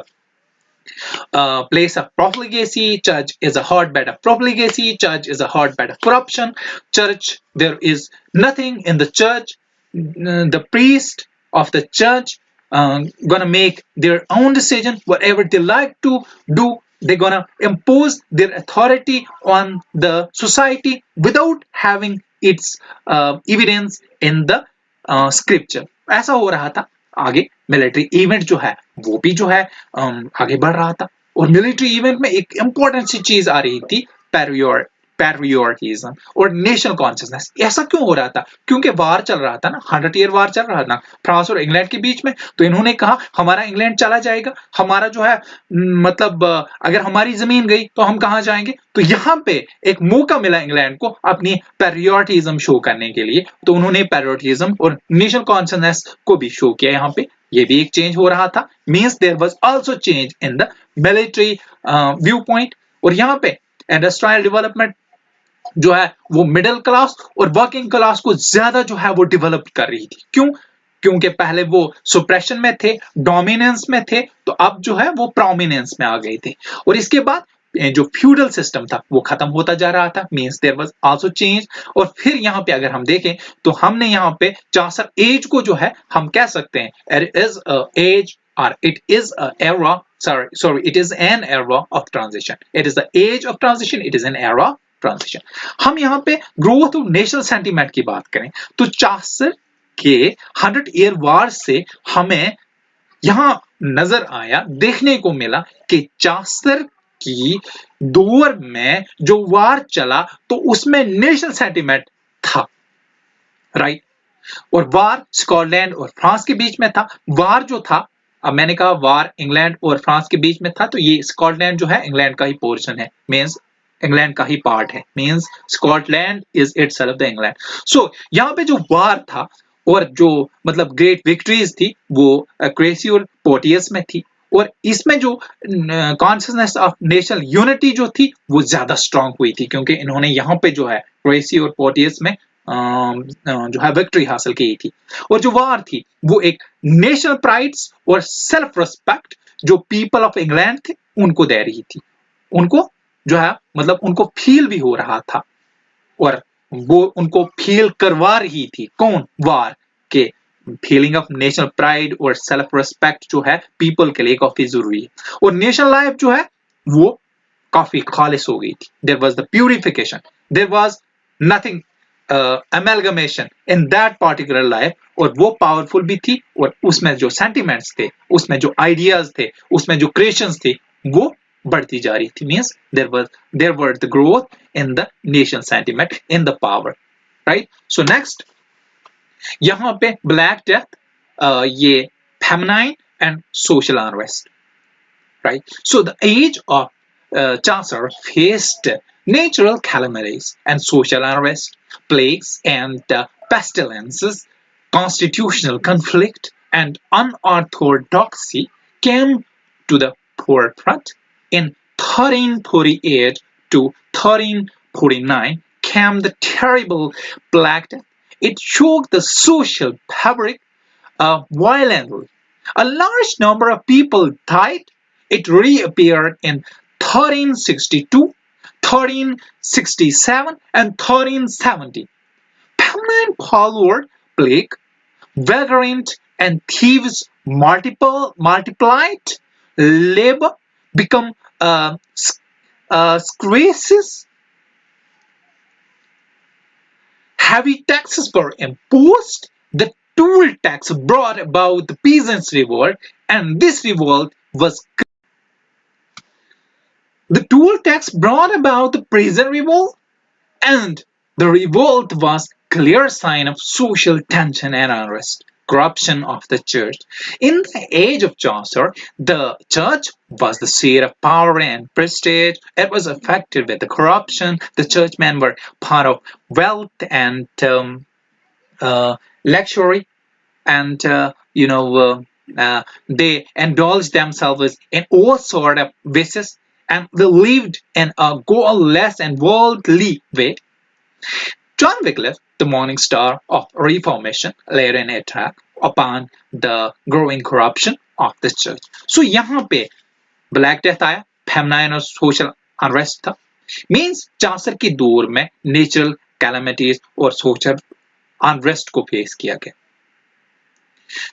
place of profligacy, church is a hotbed of profligacy, church is a hotbed of corruption, church, there is nothing in the church, the priest of the church gonna make their own decision, whatever they like to do, they're gonna impose their authority on the society without having its evidence in the scripture। ऐसा हो रहा था। आगे मिलिट्री इवेंट जो है वो भी जो है आगे बढ़ रहा था, और मिलिट्री इवेंट में एक इंपॉर्टेंट सी चीज आ रही थी, पैट्रियोटिज्म और नेशनल कॉन्शियसनेस। ऐसा क्यों हो रहा था? क्योंकि वार चल रहा था ना, 100 ईयर वार चल रहा था फ्रांस और इंग्लैंड के बीच में। तो इन्होंने कहा हमारा इंग्लैंड चला जाएगा, हमारा जो है मतलब अगर हमारी जमीन गई तो हम कहाँ जाएंगे। तो यहाँ पे एक मौका मिला इंग्लैंड को अपनी पैट्रियोटिज्म शो करने के लिए, तो उन्होंने पैट्रियोटिज्म और नेशनल कॉन्शियसनेस को भी शो किया। यहाँ पे ये भी एक चेंज हो रहा था। Means there was also change in the military view point. और यहाँ पे इंडस्ट्रियल डेवलपमेंट जो है वो मिडिल क्लास और वर्किंग क्लास को ज्यादा जो है वो डेवलप कर रही थी। क्यों? क्योंकि पहले वो सुप्रेशन में थे, डोमिनेंस में थे, तो अब जो है वो प्रोमिनेंस में आ गए थे। और इसके बाद जो फ्यूडल सिस्टम था वो खत्म होता जा रहा था। Means there was also change. और फिर यहाँ पे अगर हम देखें तो हमने यहाँ पे चासर एज को जो है हम कह सकते हैं it is a age or it is a era, it is an era of transition, it is the age of transition, it is an era transition. हम यहाँ पे ग्रोथ ऑफ नेशनल सेंटीमेंट की बात करें तो चासर के 100 ईयर वार से हमें यहां नजर आया, देखने को मिला कि चासर की दौर में जो वार चला तो उसमें नेशनल सेंटीमेंट था, राइट। और वार स्कॉटलैंड और फ्रांस के बीच में था। वार जो था, अब मैंने कहा वार इंग्लैंड और फ्रांस के बीच में था, तो ये स्कॉटलैंड जो है इंग्लैंड का ही पोर्शन है, मींस इंग्लैंड का ही पार्ट है, means Scotland is itself the England. So यहाँ पे जो वार था और जो मतलब ग्रेट विक्ट्रीज थी वो क्रेसी और पोर्टियस में थी। और इसमें जो कॉन्शियसनेस ऑफ नेशनल यूनिटी जो थी वो ज्यादा स्ट्रांग हुई थी, क्योंकि इन्होंने यहाँ पे जो है क्रेसी और पोर्टियस में जो है विक्ट्री हासिल की थी। और जो वार थी वो एक नेशनल प्राइड्स और सेल्फ रिस्पेक्ट जो पीपल ऑफ इंग्लैंड थे उनको दे रही थी। उनको जो है मतलब उनको फील भी हो रहा था, और वो उनको फील करवा रही थी। कौन? वार के फीलिंग ऑफ नेशनल प्राइड और सेल्फ रिस्पेक्ट जो है पीपल के लिए काफी जरूरी है। और नेशनल लाइफ जो है वो काफी खालिस हो गई थी। There was the purification, there was nothing amalgamation in that particular life. और वो पावरफुल भी थी, और उसमें जो सेंटिमेंट्स थे, उसमें जो आइडियाज थे, उसमें जो क्रिएशंस थे वो बढ़ती जा रही थी। Means there were the growth in the nation sentiment, in the power, right? So next यहाँ पे ब्लैक डेथ, ये feminine and social unrest, right? So the age of Chaucer faced natural calamities and social unrest, plagues and pestilences, constitutional conflict and unorthodoxy came to the forefront in 1348 to 1349 came the terrible Black Death. It shook the social fabric violently. A large number of people died. It reappeared in 1362, 1367, and 1370. Famine followed plague, vagrant and thieves multiplied, labor became scarce, heavy taxes were imposed. The tool tax brought about the peasants' revolt, and this revolt was the tool tax brought about the peasant revolt, and the revolt was clear sign of social tension and unrest. Corruption of the church. In the age of Chaucer, the church was the seat of power and prestige. It was affected with the corruption. The churchmen were part of wealth and luxury, and they indulged themselves in all sort of vices, and they lived in a godless and worldly way. John Wycliffe, the morning star of Reformation, led an attack upon the growing corruption of the church. So यहाँ पे ब्लैक डेथ आया, फेमनाइन और सोशल अनरेस्ट था. मीन्स चासर के दौर में नेचुरल कैलामिटीज और सोशल अनरेस्ट को फेस किया गया.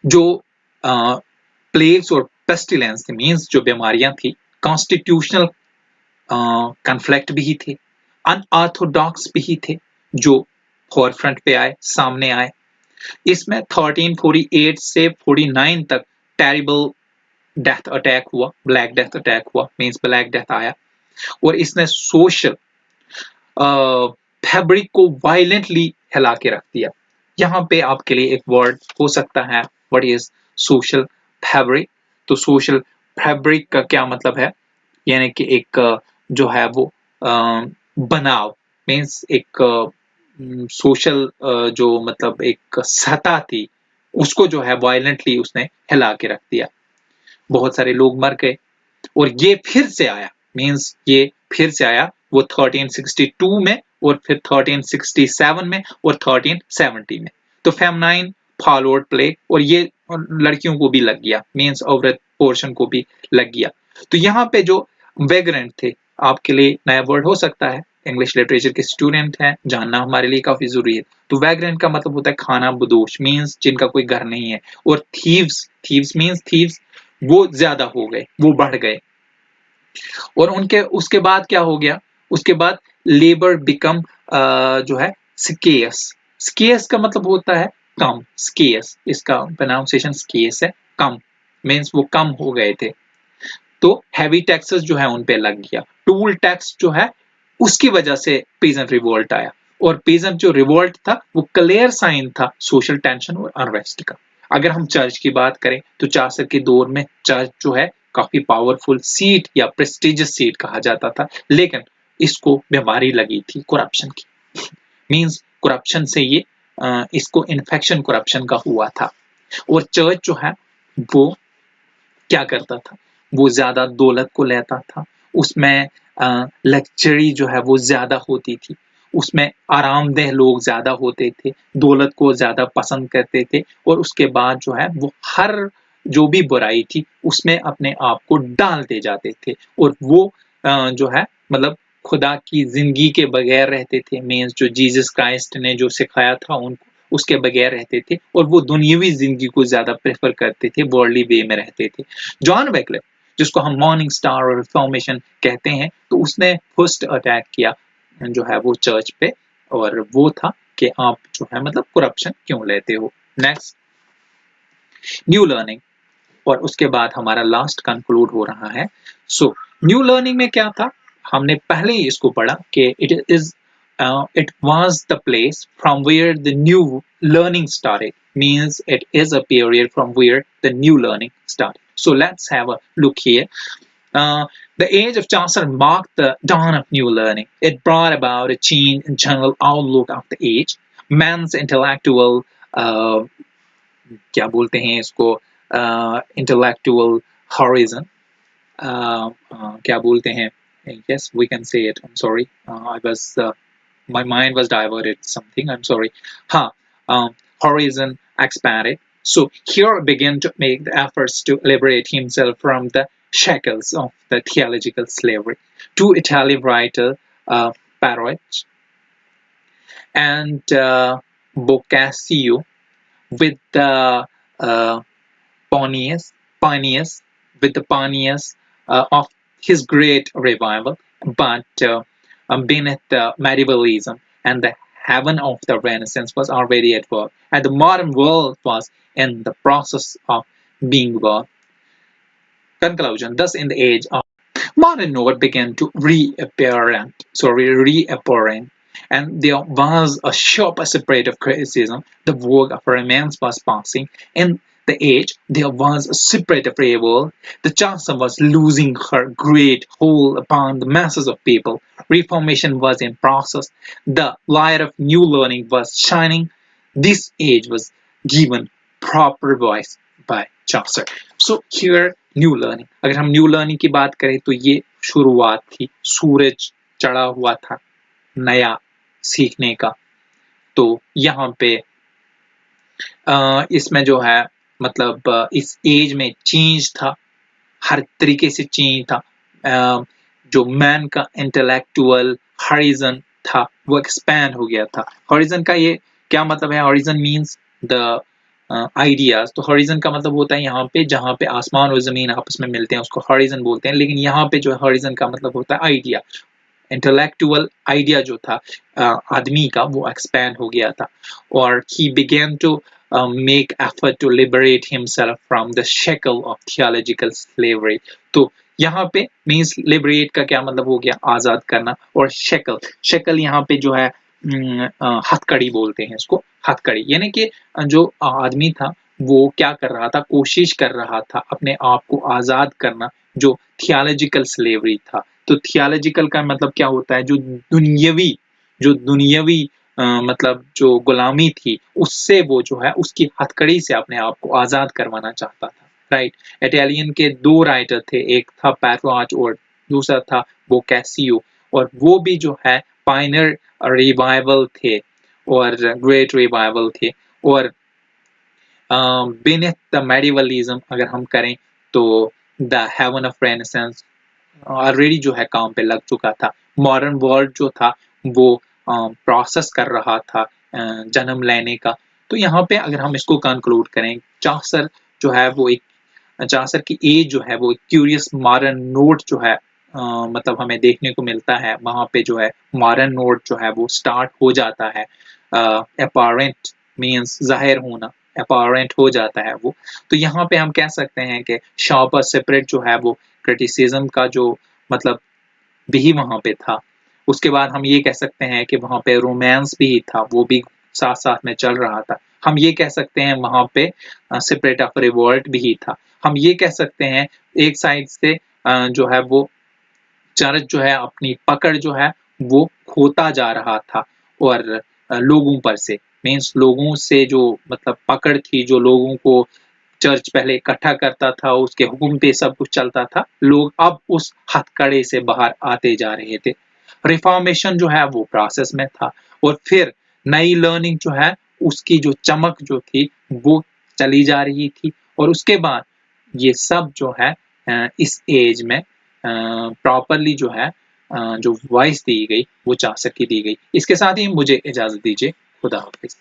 जो प्लेग्स और पेस्टिलेंस थे, मीन्स जो बीमारियां थी, कॉन्स्टिट्यूशनल कन्फ्लिक्ट भी थे, अनऑर्थोडॉक्स भी थे, जो फोरफ्रंट पे आए, सामने आए. इसमें 1348 से 49 तक टेरिबल डेथ अटैक हुआ, ब्लैक डेथ अटैक हुआ, मींस ब्लैक डेथ आया, और इसने सोशल फैब्रिक को वायलेंटली हिला के रख दिया. यहाँ पे आपके लिए एक वर्ड हो सकता है, व्हाट इज सोशल फैब्रिक. तो सोशल फैब्रिक का क्या मतलब है, यानी कि एक जो है वो बनाव, मीन्स एक सोशल जो मतलब एक सतह थी, उसको जो है वायलेंटली उसने हिला के रख दिया. बहुत सारे लोग मर गए, और ये फिर से आया, मीन्स ये फिर से आया वो 1362 में, और फिर 1367 में, और 1370 में. तो फेमनाइन फॉलोड प्लेग, और ये लड़कियों को भी लग गया, मीन्स औरत पोर्शन को भी लग गया. तो यहाँ पे जो वेग्रेंट थे, आपके लिए नया वर्ड हो सकता है, इंग्लिश लिटरेचर के स्टूडेंट हैं, जानना हमारे लिए काफी जरूरी है. तो वैग्रेंट का मतलब होता है खाना बदोश, मीन्स जिनका कोई घर नहीं है. और थीव्स मीन्स थीव्स वो ज्यादा हो गए, वो बढ़ गए. और उनके उसके बाद क्या हो गया, उसके बाद लेबर बिकम जो है स्केर्स. स्केर्स का मतलब होता है कम, स्केर्स, इसका प्रोनाउंसिएशन स्केर्स है, कम, मीन्स वो कम हो गए थे. तो हैवी टैक्सेस जो है उन पे लग गया. टूल टैक्स जो है उसकी वजह से पीजेंट रिवोल्ट आया, और पीजेंट जो रिवोल्ट था वो क्लियर साइन था सोशल टेंशन और अनरेस्ट का. अगर हम चर्च की बात करें तो चासर के दौर में चर्च जो है काफी पावरफुल सीट या प्रेस्टिजियस सीट कहा जाता था, लेकिन इसको बीमारी लगी थी करप्शन की. मींस करप्शन से ये इसको इन्फेक्शन करप्शन का हुआ था. और चर्च जो है वो क्या करता था, वो ज्यादा दौलत को लेता था, उसमें लग्जरी जो है वो ज्यादा होती थी, उसमें आरामदेह लोग ज्यादा होते थे, दौलत को ज्यादा पसंद करते थे, और उसके बाद जो है वो हर जो भी बुराई थी उसमें अपने आप को डालते जाते थे, और वो जो है मतलब खुदा की जिंदगी के बगैर रहते थे. मीन्स जो जीसस क्राइस्ट ने जो सिखाया था उनको उसके बगैर रहते थे, और वो दुनियावी जिंदगी को ज्यादा प्रेफर करते थे, वर्ल्डली वे में रहते थे. जॉन wycliffe, जिसको हम मॉर्निंग स्टार और रिफॉर्मेशन कहते हैं, तो उसने फर्स्ट अटैक किया जो है वो चर्च पे, और वो था कि आप जो है मतलब करप्शन क्यों लेते हो. नेक्स्ट, न्यू लर्निंग, और उसके बाद हमारा लास्ट कंक्लूड हो रहा है. सो न्यू लर्निंग में क्या था, हमने पहले ही इसको पढ़ा कि it was the place from where the new learning started, means it is a period from where the new learning started. So let's have a look here. The age of Chaucer marked the dawn of new learning. It brought about a change in general outlook of the age. Man's intellectual क्या बोलते हैं इसको, intellectual horizon, क्या बोलते हैं Yes, we can say it. I'm sorry. My mind was diverted something. I'm sorry. Huh. Horizon expanded. So here began to make the efforts to liberate himself from the shackles of the theological slavery. Two Italian writers, Parrot and Boccaccio, with the uh, pioneers, pioneers with the pioneers of his great revival, but beneath the medievalism and the heaven of the Renaissance was already at work, and the modern world was in the process of being born. Conclusion: thus, in the age of modern note began to reappearing, and there was a sharp separative criticism. The work of Romance was passing. In the age, there was a separative revolt. The Chaucer was losing her great hold upon the masses of people. Reformation was in process. The light of new learning was shining. This age was given proper voice by Chaucer. So here new learning, अगर हम न्यू लर्निंग की बात करें तो ये शुरुआत थी, सूरज चढ़ा हुआ था नया सीखने का। तो यहाँ पे इसमें जो है मतलब इस एज में चेंज था, हर तरीके से चेंज था। जो मैन का इंटेलेक्चुअल हॉरिजन था वो एक्सपैंड हो गया था। हॉरिजन का ये क्या मतलब है? Horizon means the ideas. तो हॉरिजन का मतलब होता है यहाँ पे जहाँ पे आसमान और जमीन आपस में मिलते हैं उसको हॉरिजन बोलते हैं, लेकिन यहाँ पे जो है हॉरिजन का मतलब होता है आइडिया। इंटेलेक्चुअल आइडिया जो था आदमी का वो एक्सपैंड हो गया था, और he began to make effort to liberate himself from the shackle of theological slavery। तो यहाँ पे मीन्स लिबरेट का क्या मतलब हो गया? आजाद करना। और शेकल, शेकल यहाँ पे जो है हथकड़ी बोलते हैं इसको, हथकड़ी यानी कि जो आदमी था वो क्या कर रहा था? कोशिश कर रहा था अपने आप को आजाद करना, जो थियोलॉजिकल स्लेवरी था। तो थियोलॉजिकल का मतलब क्या होता है? जो दुनियावी मतलब जो गुलामी थी उससे वो जो है उसकी हथकड़ी से अपने आप को आजाद करवाना चाहता था, राइट। इटालियन के दो राइटर थे, एक था पैट्रोच और दूसरा था बोकैसियो, और वो भी जो है पायनियर रिवाइवल थे और ग्रेट रिवाइवल थे। और beneath the medievalism अगर हम करें तो the haven of renaissance already जो है काम पे लग चुका था। मॉडर्न वर्ल्ड जो था वो प्रोसेस कर रहा था जन्म लेने का। तो यहाँ पे अगर हम इसको कंक्लूड करें, चासर जो है वो एक, चासर की एज जो है वो एक क्यूरियस मॉडर्न नोट जो है मतलब हमें देखने को मिलता है। वहाँ पे जो है मॉडर्न नोट जो है वो स्टार्ट हो जाता है। अपैरेंट मीन्स जाहिर होना, अपैरेंट हो जाता है वो। तो यहाँ पे हम कह सकते हैं कि शार्पर सेपरेट जो है वो क्रिटिसिज्म का जो मतलब भी वहाँ पे था। उसके बाद हम ये कह सकते हैं कि वहाँ पे रोमांस भी था, वो भी साथ साथ में चल रहा था। हम ये कह सकते हैं वहाँ पे सेपरेट ऑफ रिवोल्ट भी था। हम ये कह सकते हैं एक साइड से जो है वो चर्च जो है अपनी पकड़ जो है वो खोता जा रहा था, और लोगों पर से मीन्स लोगों से जो मतलब पकड़ थी, जो लोगों को चर्च पहले इकट्ठा करता था, उसके हुक्म पे सब कुछ चलता था, लोग अब उस हथकड़े से बाहर आते जा रहे थे। रिफॉर्मेशन जो है वो प्रोसेस में था, और फिर नई लर्निंग जो है उसकी जो चमक जो थी वो चली जा रही थी। और उसके बाद ये सब जो है इस एज में प्रॉपरली जो है जो वॉइस दी गई वो चासर की दी गई। इसके साथ ही मुझे इजाजत दीजिए। खुदा हाफिज।